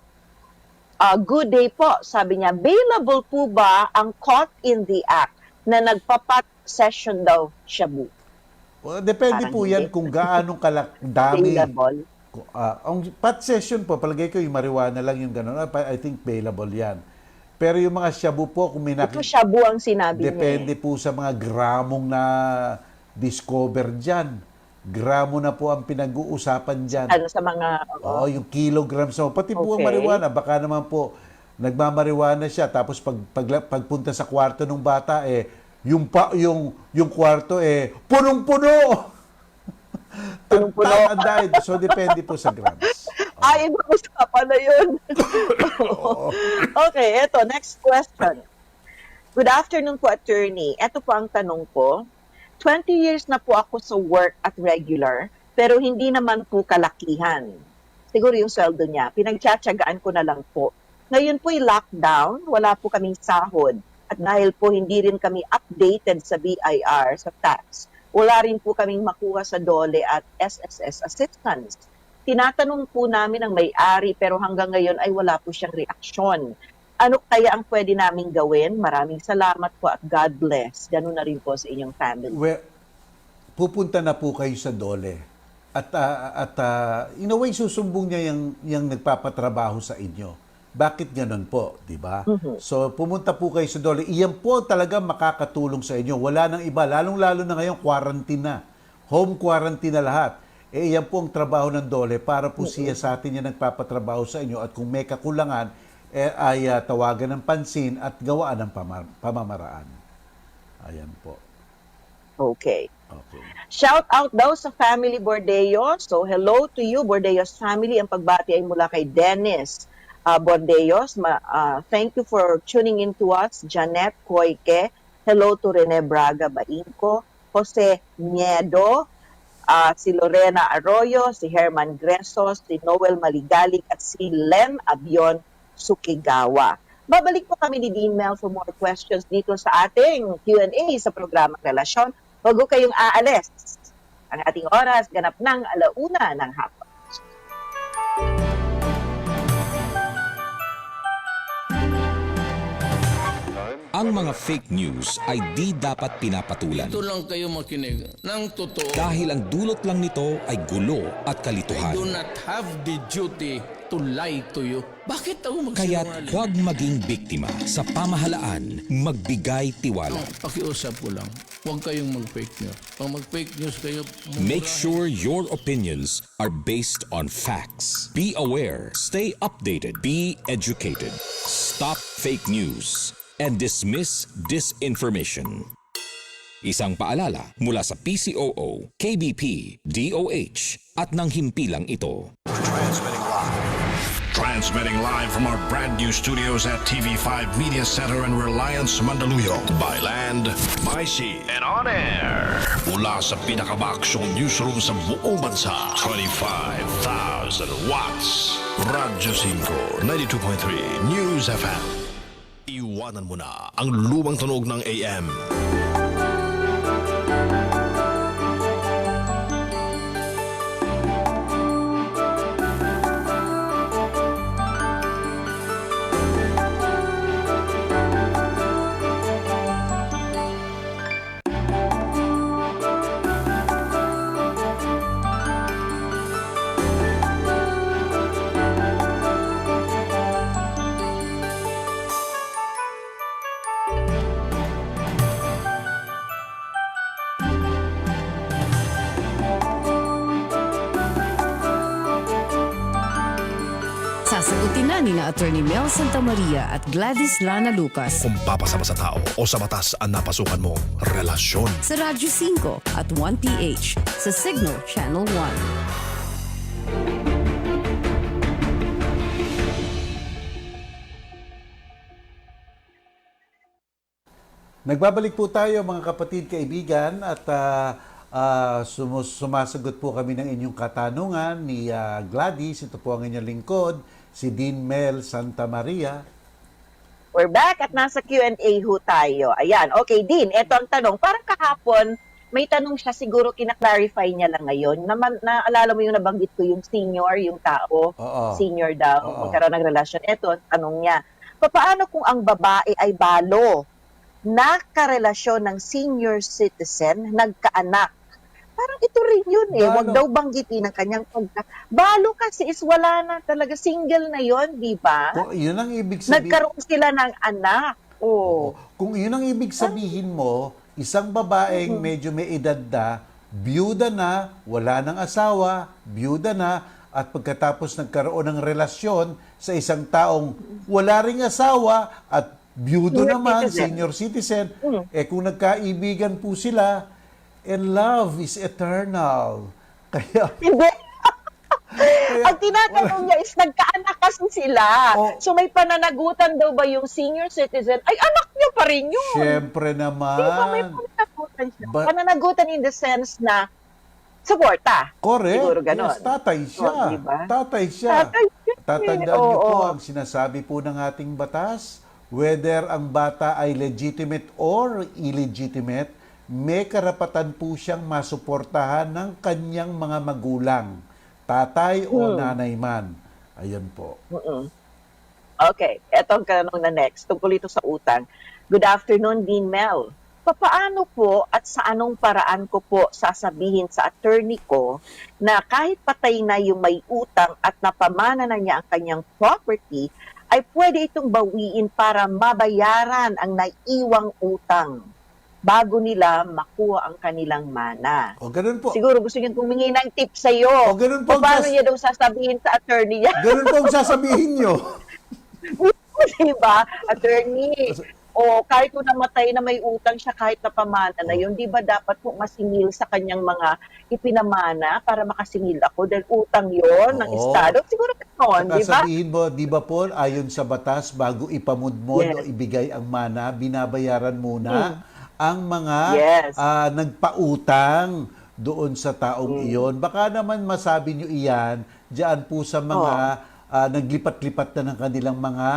Good day po, sabi niya, available po ba ang caught in the act na nagpapat session daw shabu? Well, depende Parang po yan hindi. kung gaano dami. Available? Ang pat session po, palagay ko yung marijuana lang yung gano'n. I think available yan. Pero yung mga shabu po, kung may Ito shabu ang sinabi niya. depende po sa mga gramong discover dyan. Gramo na po ang pinag-uusapan dyan. Ano sa mga... Oo, yung kilograms. So, pati po ang Okay. marijuana, baka naman po, nagmamarijuana siya, tapos pagpunta sa kwarto ng bata, yung kwarto, punong-puno! Punong-puno. Tandaan, so depende po sa grams. Ay, ibang usapan na yun. Okay, eto, next question. Good afternoon po, attorney. Ito po ang tanong ko. 20 years na po ako sa work at regular, pero hindi naman po kalakihan. Siguro yung sweldo niya. Pinagtsatsagaan ko na lang po. Ngayon po'y lockdown, wala po kaming sahod. At dahil po hindi rin kami updated sa BIR, sa tax, wala rin po kaming makuha sa DOLE at SSS assistance. Tinatanong po namin ang may-ari pero hanggang ngayon ay wala po siyang reaksyon. Ano kaya ang pwede naming gawin? Maraming salamat po at God bless. Ganun na rin po sa inyong family. Well, pupunta na po kayo sa DOLE. At in a way, susumbong niya yung nagpapatrabaho sa inyo. Bakit ganun po, di ba? So, pumunta po kayo sa DOLE. Iyan po talaga makakatulong sa inyo. Wala nang iba. Lalong-lalo na ngayon, quarantine na. Home quarantine na lahat. Iyan po ang trabaho ng DOLE para po siya sa atin yung nagpapatrabaho sa inyo. At kung may kakulangan, ay tawagan ng pansin at gawaan ng pamamaraan. Ayan po. Okay. Okay. Shout out daw sa family Bordeos. So, hello to you, Bordeos family. Ang pagbati ay mula kay Dennis Bordeos. Thank you for tuning in to us. Janet Koike. Hello to Rene Braga Bainco. Jose Niedo. Si Lorena Arroyo. Si Herman Gresos. Si Noel Maligalig. At si Len Abion Sukigawa. Babalik po kami ni Dean Mel for more questions dito sa ating Q&A sa programang Relasyon. Huwag ko kayong aalis. Ang ating oras, ganap ng 1:00 ng hapon. Ang mga fake news ay di dapat pinapatulan Ito lang kayo makinig ng totoo. dahil ang dulot lang nito ay gulo at I kalituhan. do not have the duty to lie to you. Bakit ako Kaya't magsinungaling? huwag maging biktima sa pamahalaan, magbigay tiwala. Pakiusap ko lang, huwag kayong mag-fake news. Pag mag-fake news kayo, Make sure your opinions are based on facts. Be aware, stay updated, be educated. Stop fake news and dismiss disinformation. Isang paalala mula sa PCOO, KBP, DOH at ng himpilang ito. Transmitting live from our brand new studios at TV5 Media Center and Reliance Mandaluyong. By land, by sea, and on air. Mula sa pinakabaksyong newsroom sa buong bansa. 25,000 watts. Radyo 5, 92.3 News FM. Iwanan mo na ang lumang tunog ng AM. Sasagutin na ni Attorney Mel Santamaria at Gladys Lana Lucas Kung papasama sa tao o sa batas ang napasukan mo, relasyon. sa Radyo 5 at 1PH sa Signal Channel 1. Nagbabalik po tayo mga kapatid, kaibigan at sumasagot po kami ng inyong katanungan ni Gladys. Ito po ang inyong lingkod, si Dean Mel Santamaria. We're back at nasa Q&A ho tayo. Ayan, okay, Dean, eto ang tanong. Parang kahapon, may tanong siya, siguro kinaklarify niya lang ngayon. Naalala mo yung nabanggit ko, yung senior, yung tao, Oo. senior daw, Oo. magkaroon ng relasyon. Eto, tanong niya, paano kung ang babae ay balo, nakarelasyon ng senior citizen, nagkaanak? Parang ito rin yun eh. Balo. Huwag daw banggitin ang kanyang balo kasi is wala na talaga. Single na yon, di ba? Yun ang ibig sabihin. Nagkaroon sila ng anak. Oh. Kung yun ang ibig sabihin mo, isang babaeng medyo may edad na, byuda na, wala ng asawa, byuda na, at pagkatapos nagkaroon ng relasyon sa isang taong wala ring asawa at byudo Senior naman, citizen. senior citizen, kung nagkaibigan po sila, and love is eternal. Kaya, Hindi. Ang tinatanong niya is nagkaanak kasi sila. Oh. So may pananagutan daw ba yung senior citizen? Ay, anak niya pa rin yun. syempre Di ba may naman. pananagutan siya? But- Pananagutan in the sense na suporta. Correct. Siguro ganon. Yes, tatay siya. Oh, diba? Tatay siya. Tatay siya. Tatandaan niyo po Oo. ang sinasabi po ng ating batas, whether ang bata ay legitimate or illegitimate, may karapatan po siyang masuportahan ng kanyang mga magulang, tatay o nanay man. Ayan po. Okay, etong tanong na next, tungkol ito sa utang. Good afternoon, Dean Mel. Papaano po at sa anong paraan ko po sasabihin sa attorney ko na kahit patay na yung may utang at napamana na niya ang kanyang property, ay pwede itong bawiin para mabayaran ang naiiwang utang bago nila makuha ang kanilang mana. O ganun po. Siguro gusto niyo humingi ng tip sa iyo. O, ganun po. Paano niya daw sasabihin sa attorney niya? Ganun po ang sasabihin niyo. Diba, attorney? O kahit kung namatay na may utang siya, kahit napamana na yun, di ba dapat po masingil sa kanyang mga ipinamana para makasingil ako dahil utang yon ng Oo. Estado? Siguro gano'n, di ba? Sabihin mo, di ba po, ayon sa batas, bago ipamudmod Yes. o ibigay ang mana, binabayaran muna ang mga Yes. nagpautang doon sa taong iyon. Baka naman masabi nyo iyan diyan po sa mga naglipat-lipat na ng kanilang mga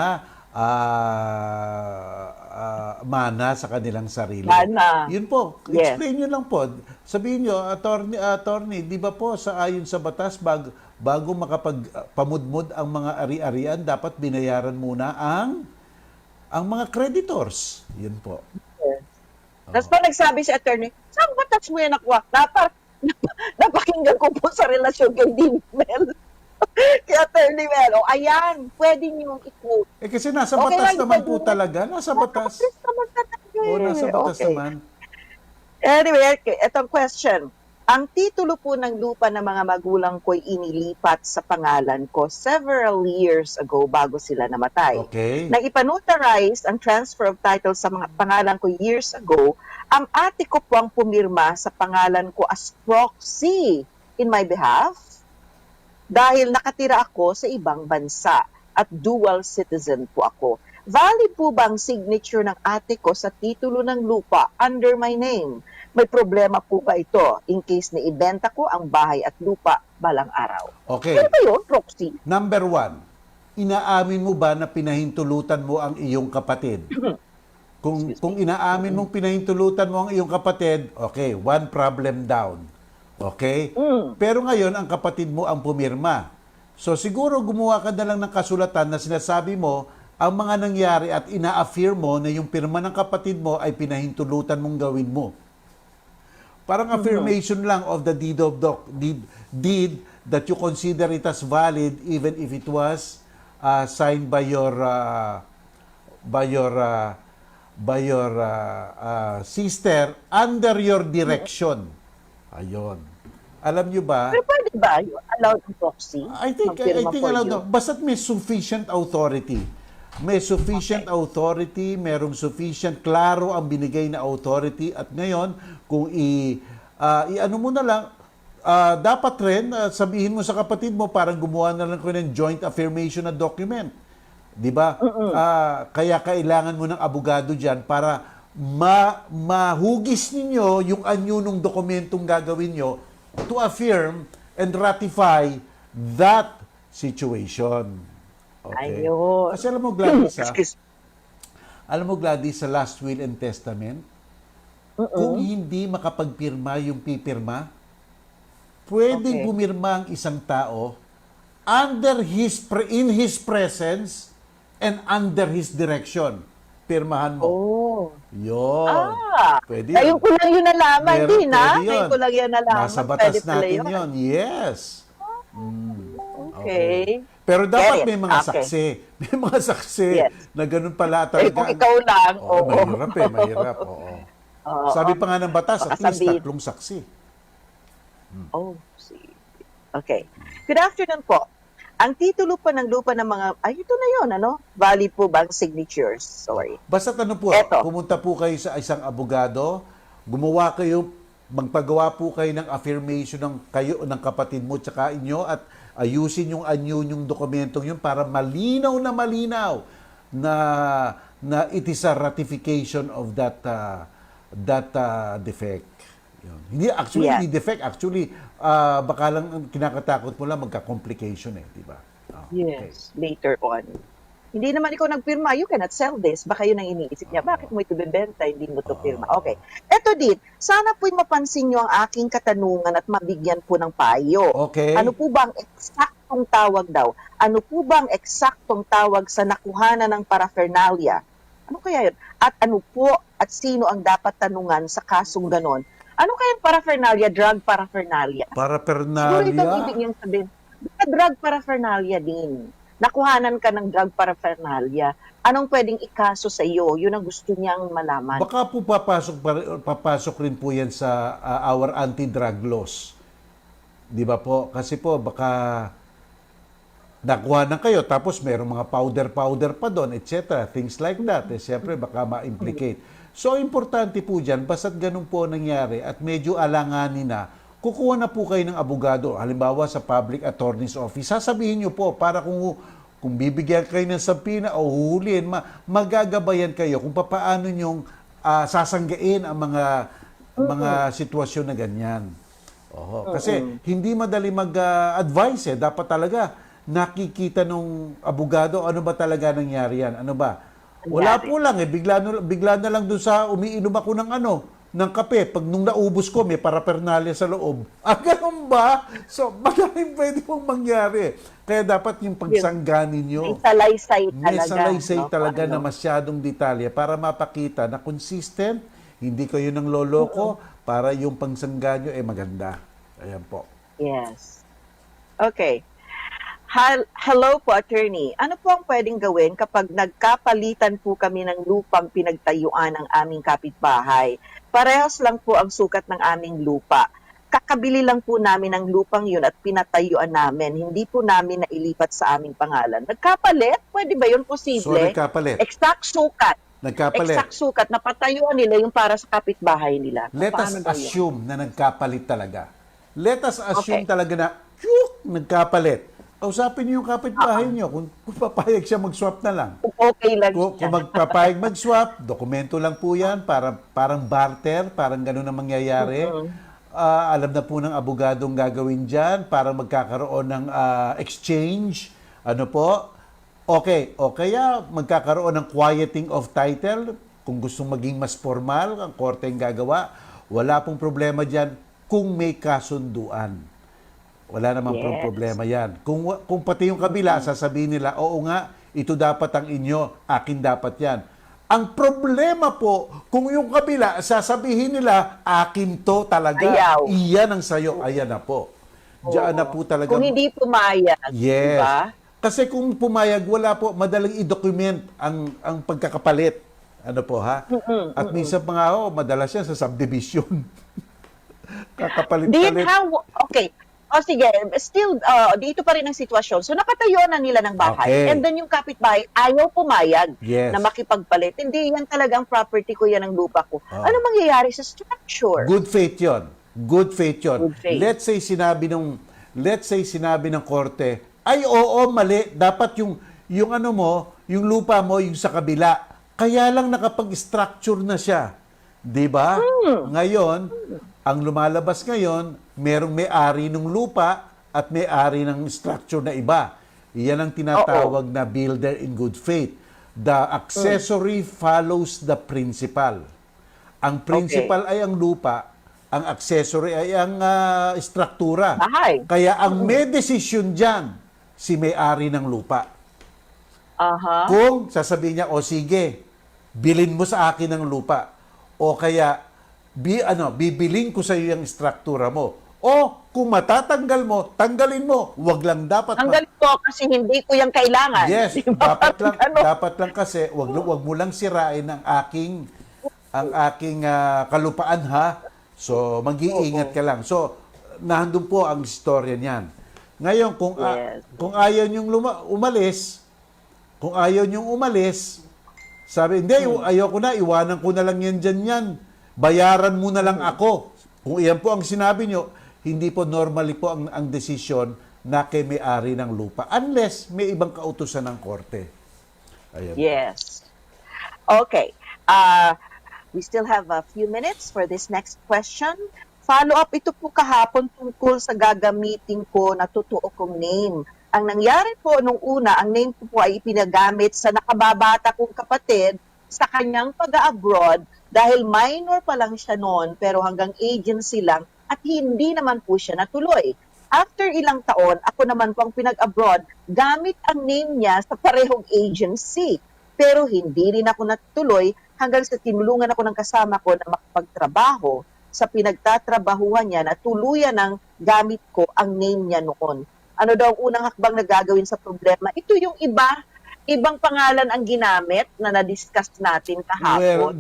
mana sa kanilang sarili. Mana. Yun po, Yes. explain nyo lang po. Sabihin nyo, attorney, di ba po sa ayon sa batas, bago makapagpamudmod ang mga ari-arian, dapat binayaran muna ang mga creditors. Yun po. Tapos pa nagsabi si attorney, saan batas mo yan nakuha? Napakinggan ko po sa relasyon kay Dean Mel. Kay Attorney Mel. O, ayan, pwede niyong i-quote. Kasi nasa Okay batas lang, naman pwede po na. talaga. Nasa batas. O, nasa batas Okay. naman. Anyway, etong question. Ang titulo po ng lupa ng mga magulang ko'y inilipat sa pangalan ko several years ago bago sila namatay. Okay. Nang ipanotarize ang transfer of title sa mga pangalan ko years ago, ang ate ko po ang pumirma sa pangalan ko as proxy in my behalf dahil nakatira ako sa ibang bansa at dual citizen po ako. Valid po ba ang signature ng ate ko sa titulo ng lupa under my name? May problema po ba ito in case na ibenta ko ang bahay at lupa balang araw? Okay. Ano ba yun, proxy? Number 1, inaamin mo ba na pinahintulutan mo ang iyong kapatid? Kung inaamin mong pinahintulutan mo ang iyong kapatid, okay, one problem down. Okay? Pero ngayon, ang kapatid mo ang pumirma. So siguro gumawa ka na lang ng kasulatan na sinasabi mo ang mga nangyari at ina-affirm mo na yung pirma ng kapatid mo ay pinahintulutan mong gawin mo. Parang affirmation lang of the deed that you consider it as valid even if it was signed by your sister under your direction. Ayon. Alam nyo ba? Pero pwede ba yung allowed ang proxy? I think Magpirma for allowed you? na. Basta't may sufficient authority. May sufficient authority, merong sufficient, klaro ang binigay na authority. At ngayon, kung i-ano mo na lang, dapat rin sabihin mo sa kapatid mo, parang gumawa na lang ko ng joint affirmation na document. Di ba? Kaya kailangan mo ng abogado dyan para mahugis ninyo yung anyo ng dokumentong gagawin nyo to affirm and ratify that situation. Okay. Ayun. Kasi alam mo, Gladys, Excuse sa last will and testament, kung hindi makapagpirma yung pipirma, pwedeng Okay. pumirma ang isang tao in his presence and under his direction. Pirmahan mo. Oh. Yun. Pwede yun. Ngayon ko lang yun nalaman, Meron- din ha? pwede yun. Ngayon ko lang yan nalaman. Nasa batas Pwede pala natin yun. Yes. Okay. Pero dapat Get it. may mga Okay. saksi. May mga saksi Yes. na ganun pala Eh, talaga. kung ikaw lang, Oo, oo. mahirap mahirap. Oo. Oo. Sabi pa nga ng batas, at Baka least sabihin- 3 saksi. Oh, see. Okay. Good afternoon po. Ang titulo po ng lupa ng mga, ito na yun, ano? Valid po bang signatures? Sorry. Basta ano po, Eto. pumunta po kayo sa isang abogado, magpagawa po kayo ng affirmation ng kapatid mo tsaka inyo at ayusin yung anyo yung dokumentong yun para malinaw na it is a ratification of that defect. Yun. Yeah. Hindi defect, actually baka lang ang kinakatakot mo lang magka-complication di ba? Oh, okay. Yes, later on. Hindi naman ikaw nagpirma, you cannot sell this. Baka yun ang iniisip niya, bakit mo ito bebenta, hindi mo ito pirma. Okay. Eto din, sana po'y mapansin nyo ang aking katanungan at mabigyan po ng payo. Okay. Ano po bang eksaktong tawag daw? Ano po bang eksaktong tawag sa nakuhanan ng paraphernalia? Ano kaya yun? At ano po at sino ang dapat tanungan sa kasong ganon? Ano kaya paraphernalia, drug paraphernalia? Siguro Paraphernalia. itong ibig niyang sabihin. Drug paraphernalia din. Nakuhanan ka ng drug paraphernalia. Anong pwedeng ikaso sa iyo? Yun ang gusto niyang malaman. Baka po papasok rin po yan sa our anti-drug laws. Di ba po? Kasi po baka nakuha na kayo tapos mayroong mga powder pa doon, etc. Things like that. Siyempre baka ma-implicate. So importante po dyan, basta't ganun po nangyari at medyo alanganin na, kukuha na po kayo ng abogado, halimbawa sa public attorney's office. Sasabihin nyo po, para kung bibigyan kayo ng sampina o huhulihin, magagabayan kayo kung paano nyong sasanggain ang mga sitwasyon na ganyan. Kasi hindi madali mag-advise Dapat talaga nakikita nung abogado ano ba talaga nangyari yan. Ano ba? Wala po lang bigla na lang doon sa umiinom ako ng kape. Pag nung naubos ko, may paraphernalia sa loob. Ganun ba? So, maraming pwede pong mangyari. Kaya dapat yung pagsangganin nyo. May salaysay talaga. May salaysay no? talaga na masyadong detalye para mapakita na consistent, hindi kayo nang loloko, para yung pangsangga nyo maganda. Ayan po. Yes. Okay. Hello po, attorney. Ano po ang pwedeng gawin kapag nagkapalitan po kami ng lupang pinagtayuan ng aming kapitbahay? Parehas lang po ang sukat ng aming lupa. Kakabili lang po namin ng lupang yun at pinatayuan namin. Hindi po namin nailipat sa aming pangalan. Nagkapalit? Pwede ba yun So, posible? nagkapalit. Exact sukat. Nagkapalit. Exact sukat. Napatayuan nila yung para sa kapitbahay nila. Let us Paano daw yun? assume na nagkapalit talaga. Let us assume Okay. talaga na nagkapalit. Kausapin niyo yung kapitbahay niyo kung papayag siya mag-swap na lang. Okay lang Kung siya. magpapayag mag-swap, dokumento lang po yan, parang barter, parang gano'n ang mangyayari. Alam na po ng abogadong gagawin dyan para magkakaroon ng exchange. Ano po? Okay. O kaya magkakaroon ng quieting of title. Kung gustong maging mas formal, ang korte ang gagawa. Wala pong problema dyan kung may kasunduan. Wala namang Yes. problema yan. Kung pati yung kabila, sasabihin nila, oo nga, ito dapat ang inyo, akin dapat yan. Ang problema po, kung yung kabila, sasabihin nila, akin to talaga. Ayaw. Iyan ang sayo. Ayan na po. Diyan na po talaga. Kung hindi pumayag, Yes. diba? Kasi kung pumayag, wala po, madaling i-document ang pagkakapalit. Ano po, ha? At minsan pa nga, madalas yan sa subdivision. Kakapalit-palit. Okay. O sige, still, dito pa rin ang sitwasyon. So nakatayuan na nila ng bahay. Okay. And then yung kapitbahay, ayaw pumayag Yes. na makipagpalit. Hindi, yan talagang property ko, yan ang lupa ko. Ano mangyayari sa structure? Good faith yun. Good faith yun. Good faith. Let's say sinabi ng korte, ay oo, mali. Dapat yung ano mo, yung lupa mo, yung sa kabila. Kaya lang nakapag-structure na siya. 'Di ba? Ngayon, ang lumalabas ngayon, merong may-ari ng lupa at may-ari ng structure na iba. Iyan ang tinatawag na builder in good faith. The accessory follows the principal. Ang principal ay ang lupa, ang accessory ay ang struktura. Bahay. Kaya ang may desisyon dyan, si may-ari ng lupa. Aha. Kung sasabihin niya, o sige, bilin mo sa akin ng lupa. O kaya, bibiling ko sa iyo yung struktura mo. O kung matatanggal mo, tanggalin mo. Huwag lang dapat Hanggang po kasi hindi ko yung kailangan. Yes, Di ba? dapat lang kasi wag mo lang sirain ang aking kalupaan ha. So mag-iingat ka lang. So nandun po ang istorya niyan. Ngayon kung ayaw niyong umalis, sabi, hindi, ayoko na, iwanan ko na lang yan dyan yan. Bayaran mo na lang ako. Kung iyan po ang sinabi niyo, hindi po normally po ang desisyon na kay may-ari ng lupa. Unless may ibang kautusan ng korte. Ayan. Yes. Okay. We still have a few minutes for this next question. Follow-up, ito po kahapon tungkol sa gagamitin ko na totoo kong name. Ang nangyari po nung una, ang name ko po ay ipinagamit sa nakababata kong kapatid sa kanyang pag-abroad dahil minor pa lang siya noon pero hanggang agency lang at hindi naman po siya natuloy. After ilang taon, ako naman po ang pinag-abroad gamit ang name niya sa parehong agency. Pero hindi rin ako natuloy hanggang sa tinulungan ako ng kasama ko na makapagtrabaho sa pinagtatrabahuhan niya na tuluyan ng gamit ko ang name niya noon. Ano daw ang unang hakbang na gagawin sa problema? Ito yung ibang pangalan ang ginamit na na-discuss natin kahapon.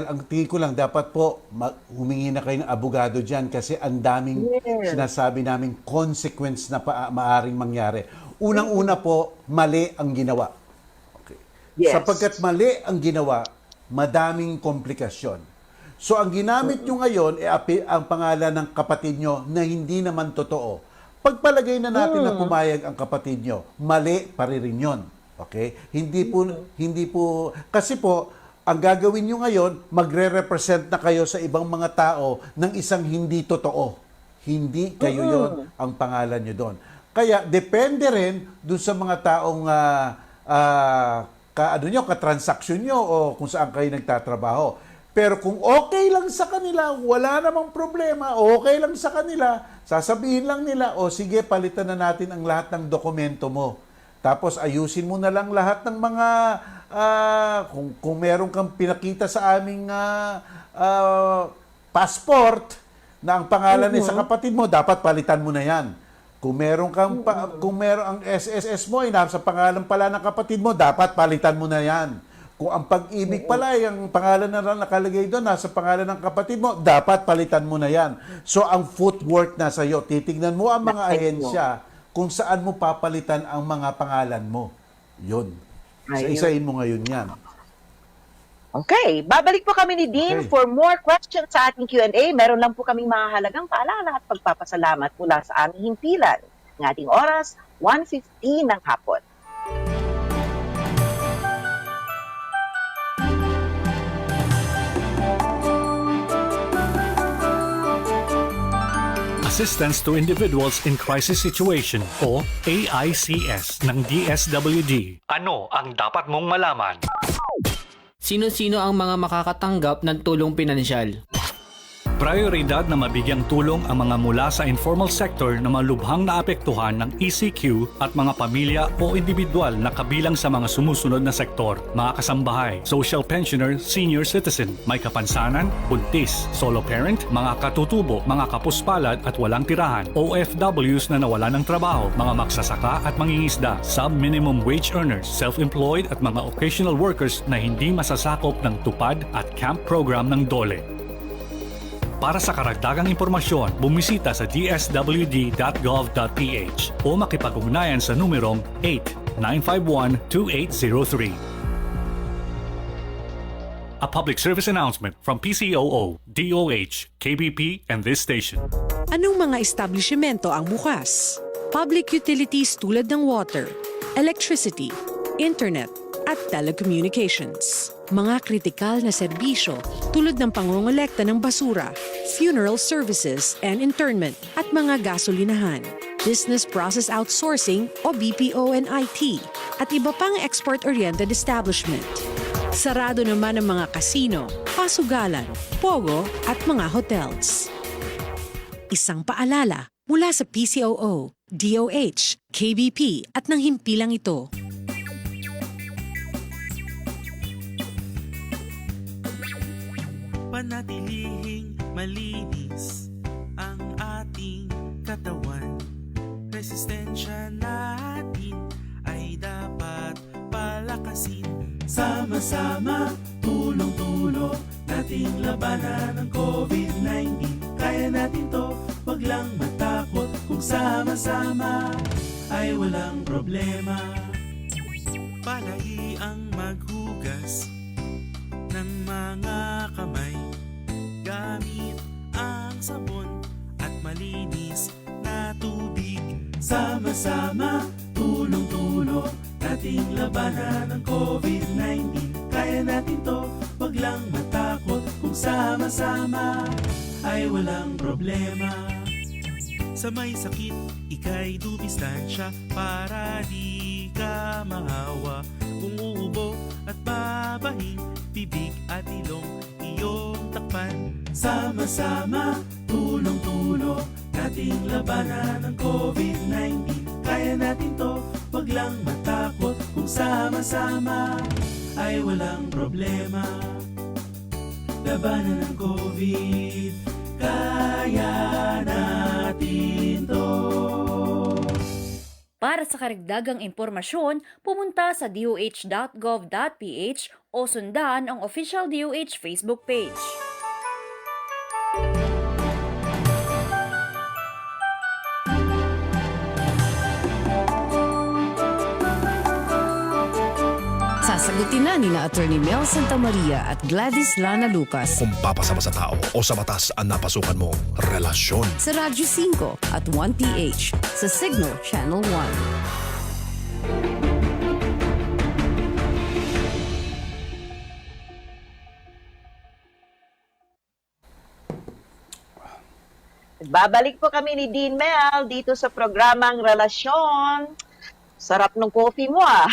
Ang tingin ko lang, dapat po humingi na kayo ng abogado dyan kasi ang daming sinasabi naming consequence na maaring mangyari. Unang-una po, mali ang ginawa. Okay. Yes. Sapagkat mali ang ginawa, madaming komplikasyon. So ang ginamit nyo ngayon, ang pangalan ng kapatid nyo na hindi naman totoo. Pagpalagay na natin na pumayag ang kapatid nyo, mali pa rin yun. Okay? Hindi po, kasi po, ang gagawin nyo ngayon, magre-represent na kayo sa ibang mga tao ng isang hindi totoo. Hindi kayo yon ang pangalan nyo doon. Kaya, depende rin doon sa mga taong katransaksyon nyo o kung saan kayo nagtatrabaho. Pero kung okay lang sa kanila, wala namang problema, okay lang sa kanila, sasabihin lang nila, o sige, palitan na natin ang lahat ng dokumento mo. Tapos ayusin mo na lang lahat ng mga, kung meron kang pinakita sa aming passport na ang pangalan sa kapatid mo, dapat palitan mo na yan. Kung meron ang SSS mo, nasa pangalan pala ng kapatid mo, dapat palitan mo na yan. Kung ang pag-ibig pala, yung pangalan na nakalagay doon, nasa pangalan ng kapatid mo, dapat palitan mo na yan. So, ang footwork nasa iyo. Titignan mo ang mga ahensya kung saan mo papalitan ang mga pangalan mo. Yun. Isa-isahin mo ngayon yan. Okay. Babalik po kami ni Dean for more questions sa ating Q&A. Meron lang po kaming mahalagang paalala at pagpapasalamat mula sa aming himpilan. Ng ating oras, 1:15 ng hapon. Assistance to Individuals in Crisis Situation o AICS ng DSWD. Ano ang dapat mong malaman? Sino-sino ang mga makakatanggap ng tulong pinansyal? Prioridad na mabigyang tulong ang mga mula sa informal sector na malubhang naapektuhan ng ECQ at mga pamilya o individual na kabilang sa mga sumusunod na sektor. Mga kasambahay, social pensioner, senior citizen, may kapansanan, buntis, solo parent, mga katutubo, mga kapuspalad at walang tirahan, OFWs na nawala ng trabaho, mga magsasaka at mangingisda, sub-minimum wage earners, self-employed at mga occasional workers na hindi masasakop ng tupad at camp program ng DOLE. Para sa karagdagang impormasyon, bumisita sa dswd.gov.ph o makipag-ugnayan sa numerong 8-951-2803. A public service announcement from PCOO, DOH, KBP, and this station. Anong mga establishmento ang bukas? Public utilities tulad ng water, electricity, internet, at telecommunications. Mga kritikal na serbisyo tulad ng pangongolekta ng basura, funeral services and internment at mga gasolinahan, business process outsourcing o BPO and IT, at iba pang export-oriented establishment. Sarado naman ang mga kasino, pasugalan, pogo at mga hotels. Isang paalala mula sa PCOO, DOH, KBP at ng himpilang ito. Panatilihing malinis ang Sama-sama, tulong-tulong, nating labanan ng COVID-19. Kaya natin to, wag lang matakot. Kung sama-sama, ay walang problema. Palagi ang maghugas ng mga kamay gamit ang sabon at malinis na tubig. Sama-sama, tulong-tulong, nating labanan ng COVID-19. Kaya natin to, wag lang matakot. Kung sama-sama, ay walang problema. Sa may sakit, ika'y dumistansya para di ka mahawa. Kung uubo at babahing, bibig at ilong iyong takpan. Sama-sama, tulong-tulong, nating labanan ng COVID-19. Kaya natin to, wag lang matakot. Kung sama-sama, ay walang problema. Labanan ng COVID, kaya natin to. Para sa karagdagang impormasyon, pumunta sa doh.gov.ph o sundan ang official DOH Facebook page. Sasagutin na ni Attorney Mel Santamaria at Gladys Lana Lucas Kung papasama sa tao o sa batas ang napasukan mong relasyon. sa Radyo 5 at 1PH sa Signal Channel 1. Babalik po kami ni Dean Mel dito sa programang Relasyon. Sarap ng coffee mo ah.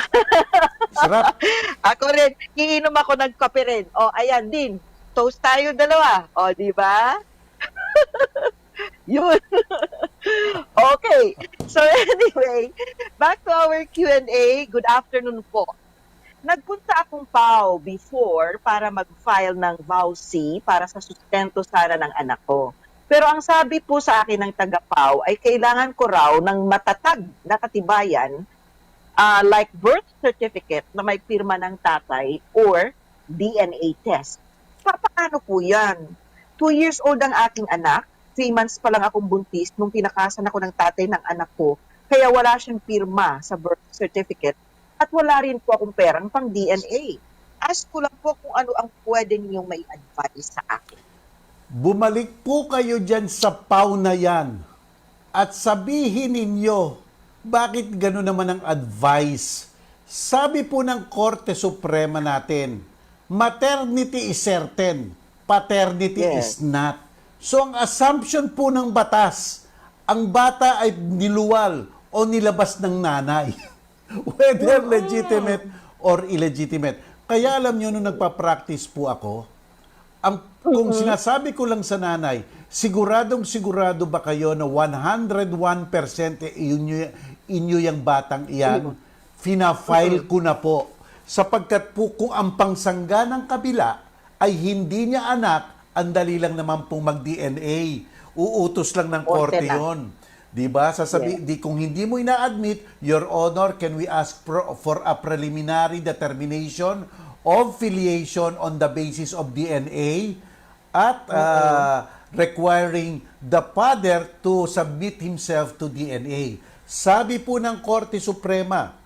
Sarap. Ako rin, iinom ako ng kape rin. O, ayan din. Toast tayo dalawa. O, di ba? Yun. Okay. So anyway, back to our Q&A. Good afternoon po. Nagpunta akong PAO before para mag-file ng VAUC para sa sustento sana ng anak ko. Pero ang sabi po sa akin ng taga-PAO ay kailangan ko raw ng matatag na katibayan like birth certificate na may pirma ng tatay or DNA test. Paano po yan? 2 years old ang aking anak, 3 months pa lang akong buntis nung pinakasan ako ng tatay ng anak ko, kaya wala siyang pirma sa birth certificate at wala rin po akong perang pang DNA. Ask ko lang po kung ano ang pwede ninyong may advice sa akin. Bumalik po kayo dyan sa PAO na yan at sabihin ninyo bakit gano'n naman ang advice. Sabi po ng Korte Suprema natin, maternity is certain, paternity is not. So ang assumption po ng batas, ang bata ay niluwal o nilabas ng nanay. Whether legitimate or illegitimate. Kaya alam nyo, nung nagpa-practice po ako, kung sinasabi ko lang sa nanay, sigurado ba kayo na 101% inyo yung batang iyan? Fina-file ko na po. Sapagkat po kung ang pangsangga ng kabila ay hindi niya anak, ang dali lang naman pong mag-DNA. Uutos lang ng korte yun. Diba? Kung hindi mo ina-admit, Your Honor, can we ask for a preliminary determination of filiation on the basis of DNA at requiring the father to submit himself to DNA. Sabi po ng Korte Suprema,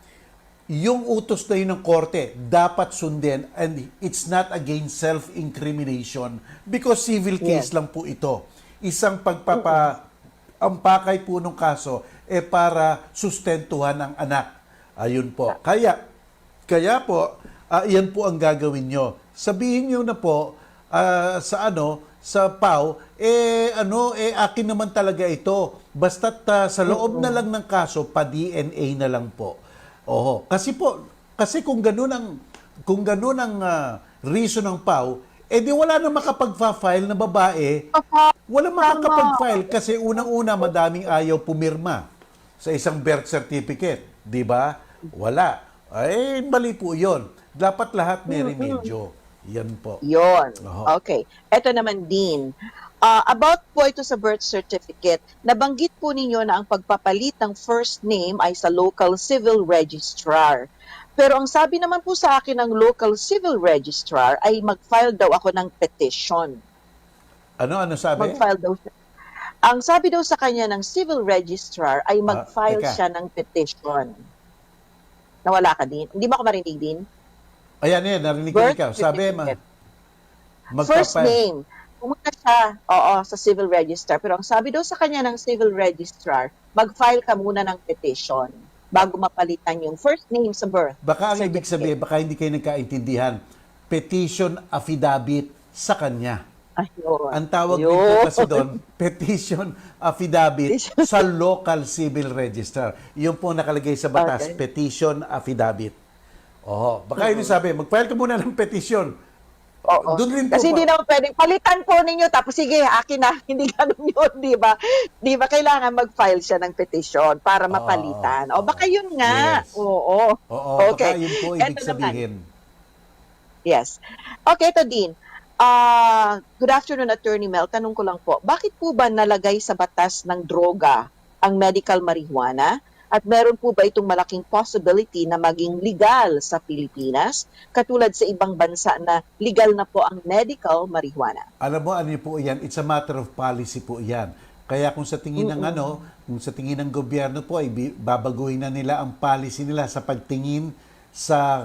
yung utos na yun ng Korte dapat sundin and it's not against self-incrimination because civil case lang po ito. Isang pagpapaampakay po ng kaso para sustentuhan ang anak. Ayun po. Kaya po, yan po ang gagawin nyo. Sabihin nyo na po sa PAO, akin naman talaga ito. Basta't sa loob na lang ng kaso, pa-DNA na lang po. Kasi kung ganun ang reason ng PAO, di wala na makapag-file na babae. Wala makakapag-file kasi unang-una madaming ayaw pumirma sa isang birth certificate. Di ba? Wala. Mali po yun. Dapat lahat may remedyo. Yan po. Yon. Okay. Ito naman din. About po ito sa birth certificate, nabanggit po ninyo na ang pagpapalit ng first name ay sa local civil registrar. Pero ang sabi naman po sa akin ng local civil registrar ay mag-file daw ako ng petition. Ano sabi? Mag-file daw siya. Ang sabi daw sa kanya ng civil registrar ay mag-file teka. siya ng petition. Nawala ka din? Hindi ba ako marinig din? Ayan, narinig ko ikaw. Sabi, First name. Pumunta siya, sa civil registrar. Pero ang sabi daw sa kanya ng civil registrar, mag-file ka muna ng petition bago mapalitan yung first name sa birth. Baka ang ibig certificate. sabihin, baka hindi kayo nagkaintindihan, petition affidavit sa kanya. Ayun. Ang tawag dito kasi doon, petition affidavit sa local civil registrar. Yun po nakalagay sa batas, Okay. petition affidavit. Baka yun sabi, mag-file ka muna ng petition. Oo. Doon rin po Kasi hindi naman pwedeng palitan po ninyo tapos sige, akin na. Hindi ganun yun, di ba? Di ba kailangan mag-file siya ng petition para mapalitan? O baka yun nga. Yes. Oo. Baka yun po ibig Eto naman. sabihin. Yes. Okay, ito din. Good afternoon, Attorney Mel. Tanong ko lang po, bakit po ba nalagay sa batas ng droga ang medical marijuana? At meron po ba itong malaking possibility na maging legal sa Pilipinas? Katulad sa ibang bansa na legal na po ang medical marijuana. Alam mo, ano po yan? It's a matter of policy po yan. Kaya kung sa tingin ng kung sa tingin ng gobyerno po, ay babaguhin na nila ang policy nila sa pagtingin sa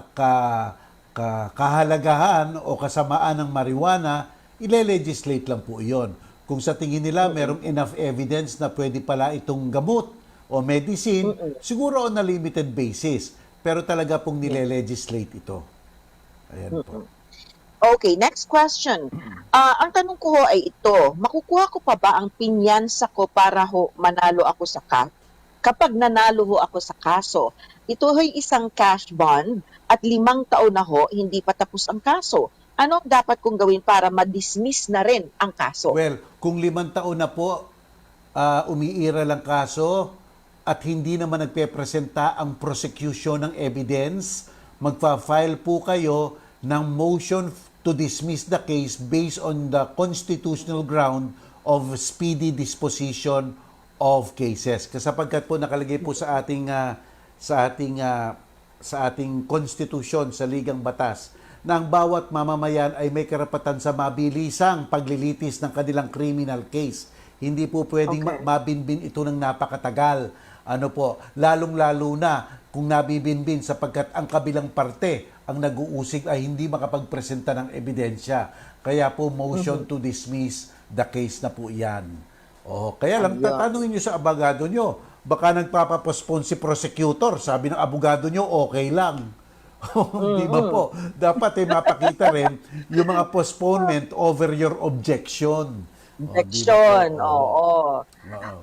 kahalagahan o kasamaan ng marijuana, ile-legislate lang po iyon. Kung sa tingin nila merong enough evidence na pwede pala itong gamot o medicine, siguro on a limited basis. Pero talaga pong nile-legislate ito. Ayan po. Okay, next question. Ang tanong ko ho ay ito, makukuha ko pa ba ang pinyansa ko para ho manalo ako sa kapag nanalo ho ako sa kaso? Ito ho'y isang cash bond at 5 taon na ho, hindi pa tapos ang kaso. Ano ang dapat kong gawin para ma-dismiss na rin ang kaso? Well, kung 5 taon na po, umiira lang kaso at hindi naman nagpe-presenta ang prosecution ng evidence, magfa-file po kayo ng motion to dismiss the case based on the constitutional ground of speedy disposition of cases. Kasapagkat po nakalagay po sa ating konstitusyon, sa ligang batas, na ang bawat mamamayan ay may karapatan sa mabilisang paglilitis ng kanilang criminal case. Hindi po pwedeng mabinbin ito ng napakatagal. Lalong-lalo na kung nabibinbin sapagkat ang kabilang parte ang nag-uusig ay hindi makapagpresenta ng ebidensya. Kaya po motion to dismiss the case na po yan. Kaya lang tatanungin nyo sa abogado nyo, baka nagpapapospon si prosecutor, sabi ng abogado nyo, okay lang. Di ba po? Dapat mapakita rin yung mga postponement over your objection. Objection,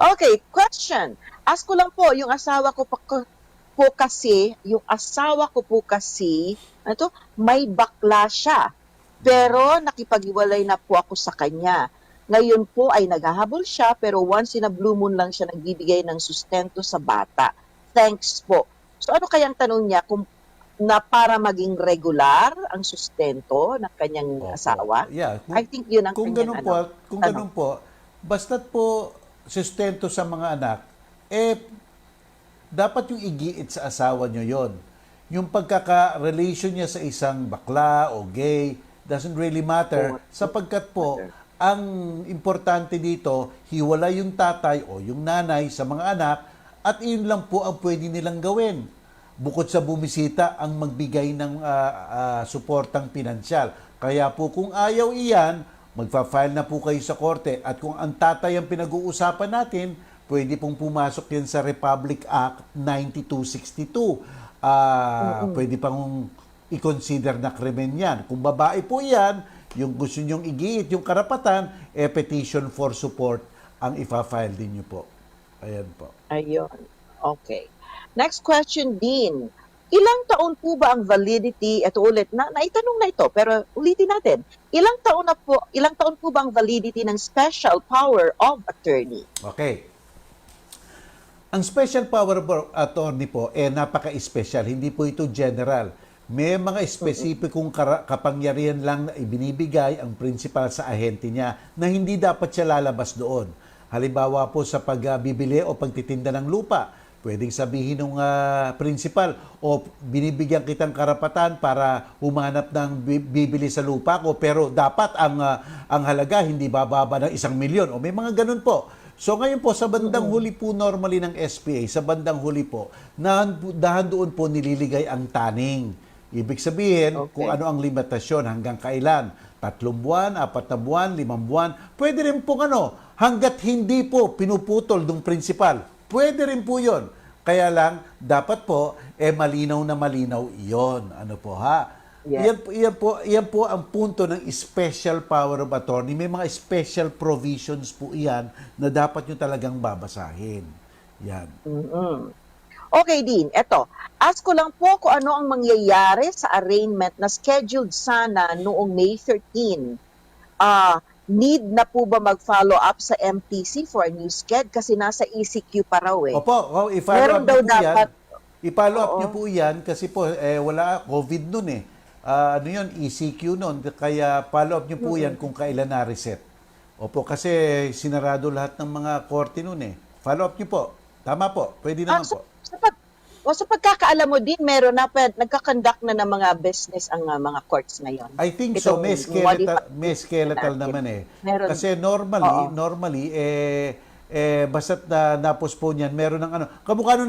Okay, question. Ask ko lang po, yung asawa ko po kasi, may bakla siya. Pero nakipag-iwalay na po ako sa kanya. Ngayon po ay naghahabol siya, pero once in a blue moon lang siya nagbibigay ng sustento sa bata. Thanks po. So ano kayang tanong niya kung para maging regular ang sustento ng kanyang asawa? Yeah. I think yun ang kung kanyang ganun po, basta't po sustento sa mga anak, dapat yung igiit sa asawa nyo yon. Yung pagkaka-relation niya sa isang bakla o gay doesn't really matter sapagkat po ang importante dito, hiwalay yung tatay o yung nanay sa mga anak at yun lang po ang pwede nilang gawin. Bukod sa bumisita ang magbigay ng suportang pinansyal. Kaya po kung ayaw iyan, magfa-file na po kayo sa korte at kung ang tatay ang pinag-uusapan natin, pwede pong pumasok yan sa Republic Act 9262. Pwede pang i-consider na krimen yan. Kung babae po yan, yung gusto nyong igiit, yung karapatan, petition for support ang ifa-file din nyo po. Ayan po. Ayun. Okay. Next question din. Ilang taon po ba ang validity, ito ulit, naitanong na ito, pero ulitin natin. Ilang taon po ba ang validity ng special power of attorney? Okay. Ang special power of attorney po, napaka-special. Hindi po ito general. May mga espesipikong kapangyarihan lang na ibinibigay ang principal sa ahente niya na hindi dapat siya lalabas doon. Halimbawa po sa pagbibili o pagtitinda ng lupa. Pwedeng sabihin ng principal, o binibigyan kitang karapatan para humanap ng bibili sa lupa ko, pero dapat ang halaga hindi bababa ng 1 milyon. O may mga ganun po. So ngayon po, sa bandang huli po normally ng SPA, sa bandang huli po, dahan doon po nililigay ang taning. Ibig sabihin, kung ano ang limitasyon, hanggang kailan. 3 buwan, 4 na buwan, 5 buwan. Pwede rin po hanggat hindi po pinuputol ng principal. Pwede rin po yun. Kaya lang, dapat po, malinaw na malinaw yon. Ano po ha? Yes. Yan po ang punto ng special power of attorney. May mga special provisions po iyan na dapat nyo talagang babasahin. Yan. Okay, Dean. Eto, ask ko lang po kung ano ang mangyayari sa arraignment na scheduled sana noong May 13. Need na po ba mag-follow up sa MTC for a new sched? Kasi nasa ECQ pa raw eh. Opo, i-follow up nyo po yan. I-follow up nyo po yan kasi po wala COVID nun eh. Ano yun, ECQ nun. Kaya follow up nyo po yan kung kailan na-reset. Opo, kasi sinarado lahat ng mga korte nun eh. Follow up nyo po. Tama po. Pwede naman po. Sa pagkakaalam mo din, meron na, nagkakonduct na ng mga business ang mga courts ngayon. I think so. May skeletal naman eh. Meron. Kasi normally, basta't na-postpone yan, meron ng kamukha nung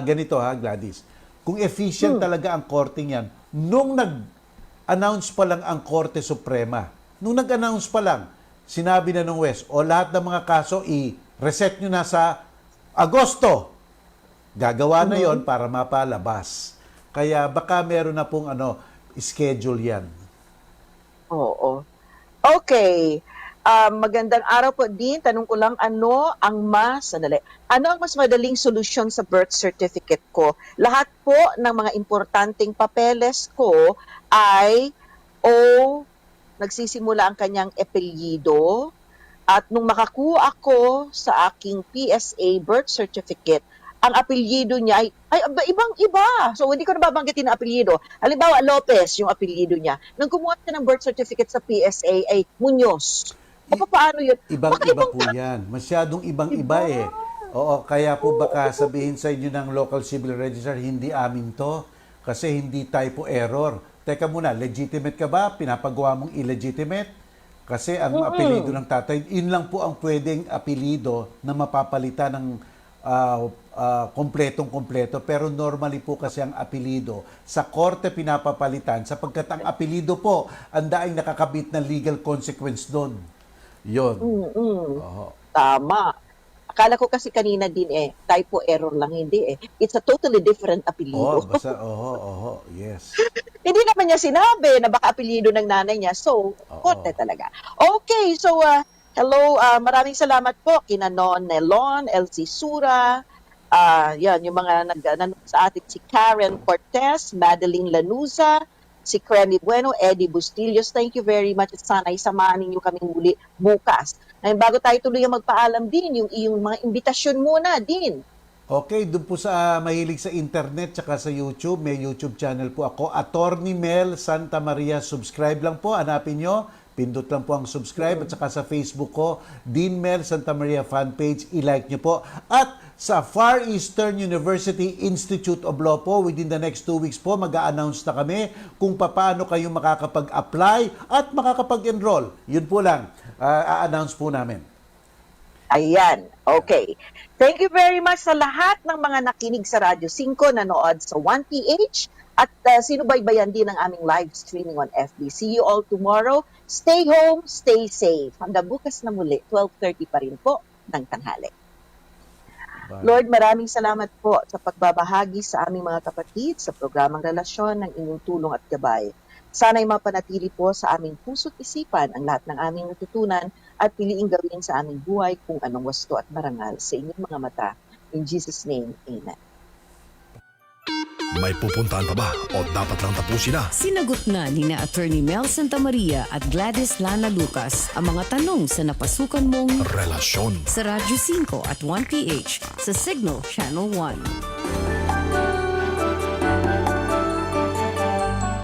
ganito ha, Gladys. Kung efficient talaga ang korting yan, nung nag-announce pa lang ang Korte Suprema, nung nag-announce pa lang, sinabi na ng West, o lahat ng mga kaso, i-reset nyo na sa Agosto. Gagawa na yon para mapalabas. Kaya baka meron na pong schedule yan. Oo. Okay. Magandang araw po din. Tanong ko lang, ano ang mas madaling solusyon sa birth certificate ko? Lahat po ng mga importanteng papeles ko ay nagsisimula ang kanyang apelyido, at nung makakuha ako sa aking PSA birth certificate, ang apelyido niya ay ibang-iba. So, hindi ko na babanggitin ang apelyido. Halimbawa, Lopez yung apelyido niya. Nung kumuha siya ng birth certificate sa PSA ay Muñoz. Paano yun? Ibang-iba po yan. Masyadong ibang-iba eh. Oo, kaya po baka sabihin sa inyo ng local civil registrar, hindi amin to kasi hindi typo error. Teka muna, legitimate ka ba? Pinapagawa mong illegitimate? Kasi ang apelyido ng tatay, yun lang po ang pwedeng apelyido na mapapalitan ng kompletong-kompleto. Pero normally po kasi ang apelyido sa korte pinapapalitan sapagkat ang apelyido po ang daing nakakabit na legal consequence doon. Yun. Tama. Akala ko kasi kanina din typo error lang, hindi It's a totally different apelyido. Yes. Hindi naman niya sinabi na baka apelyido ng nanay niya. So, korte talaga. Okay, so hello, maraming salamat po kina Non Nelon, LC Sura, yan, yung mga nanonood sa atin, si Karen Cortez, Madeline Lanuza, si Cremi Bueno, Eddie Bustillos. Thank you very much. At sana isamahan ninyo kami muli bukas. Ngayon, bago tayo tuloy magpaalam din, yung mga imbitasyon muna din. Okay, doon po sa mahilig sa internet tsaka sa YouTube, may YouTube channel po ako, Attorney Mel Santa Maria. Subscribe lang po, hanapin nyo. Pindot lang po ang subscribe at saka sa Facebook ko, Dean Mel Santa Maria fan page, i-like nyo po. At sa Far Eastern University Institute of Law po, within the next 2 weeks po, mag-a-announce na kami kung paano kayo makakapag-apply at makakapag-enroll. Yun po lang, a-announce po namin. Ayan, okay. Thank you very much sa lahat ng mga nakinig sa Radyo 5, nanood sa 1PH, at sinubaybayan din ang aming live streaming on FB. See you all tomorrow. Stay home, stay safe. Hanggang bukas na muli, 12:30 pa rin po ng tanghali. Bye. Lord, maraming salamat po sa pagbabahagi sa aming mga kapatid sa programang Relasyon ng inyong tulong at gabay. Sana'y mapanatili po sa aming puso't isipan ang lahat ng aming natutunan at piliing gawin sa aming buhay kung anong wasto at marangal sa inyong mga mata. In Jesus' name, Amen. May pupuntahan pa ba o dapat lang tapusin na? Sinagot na ni na Attorney Mel Santa Maria at Gladys Lana Lucas ang mga tanong sa napasukan mong Relasyon sa Radyo 5 at 1PH sa Signal Channel 1.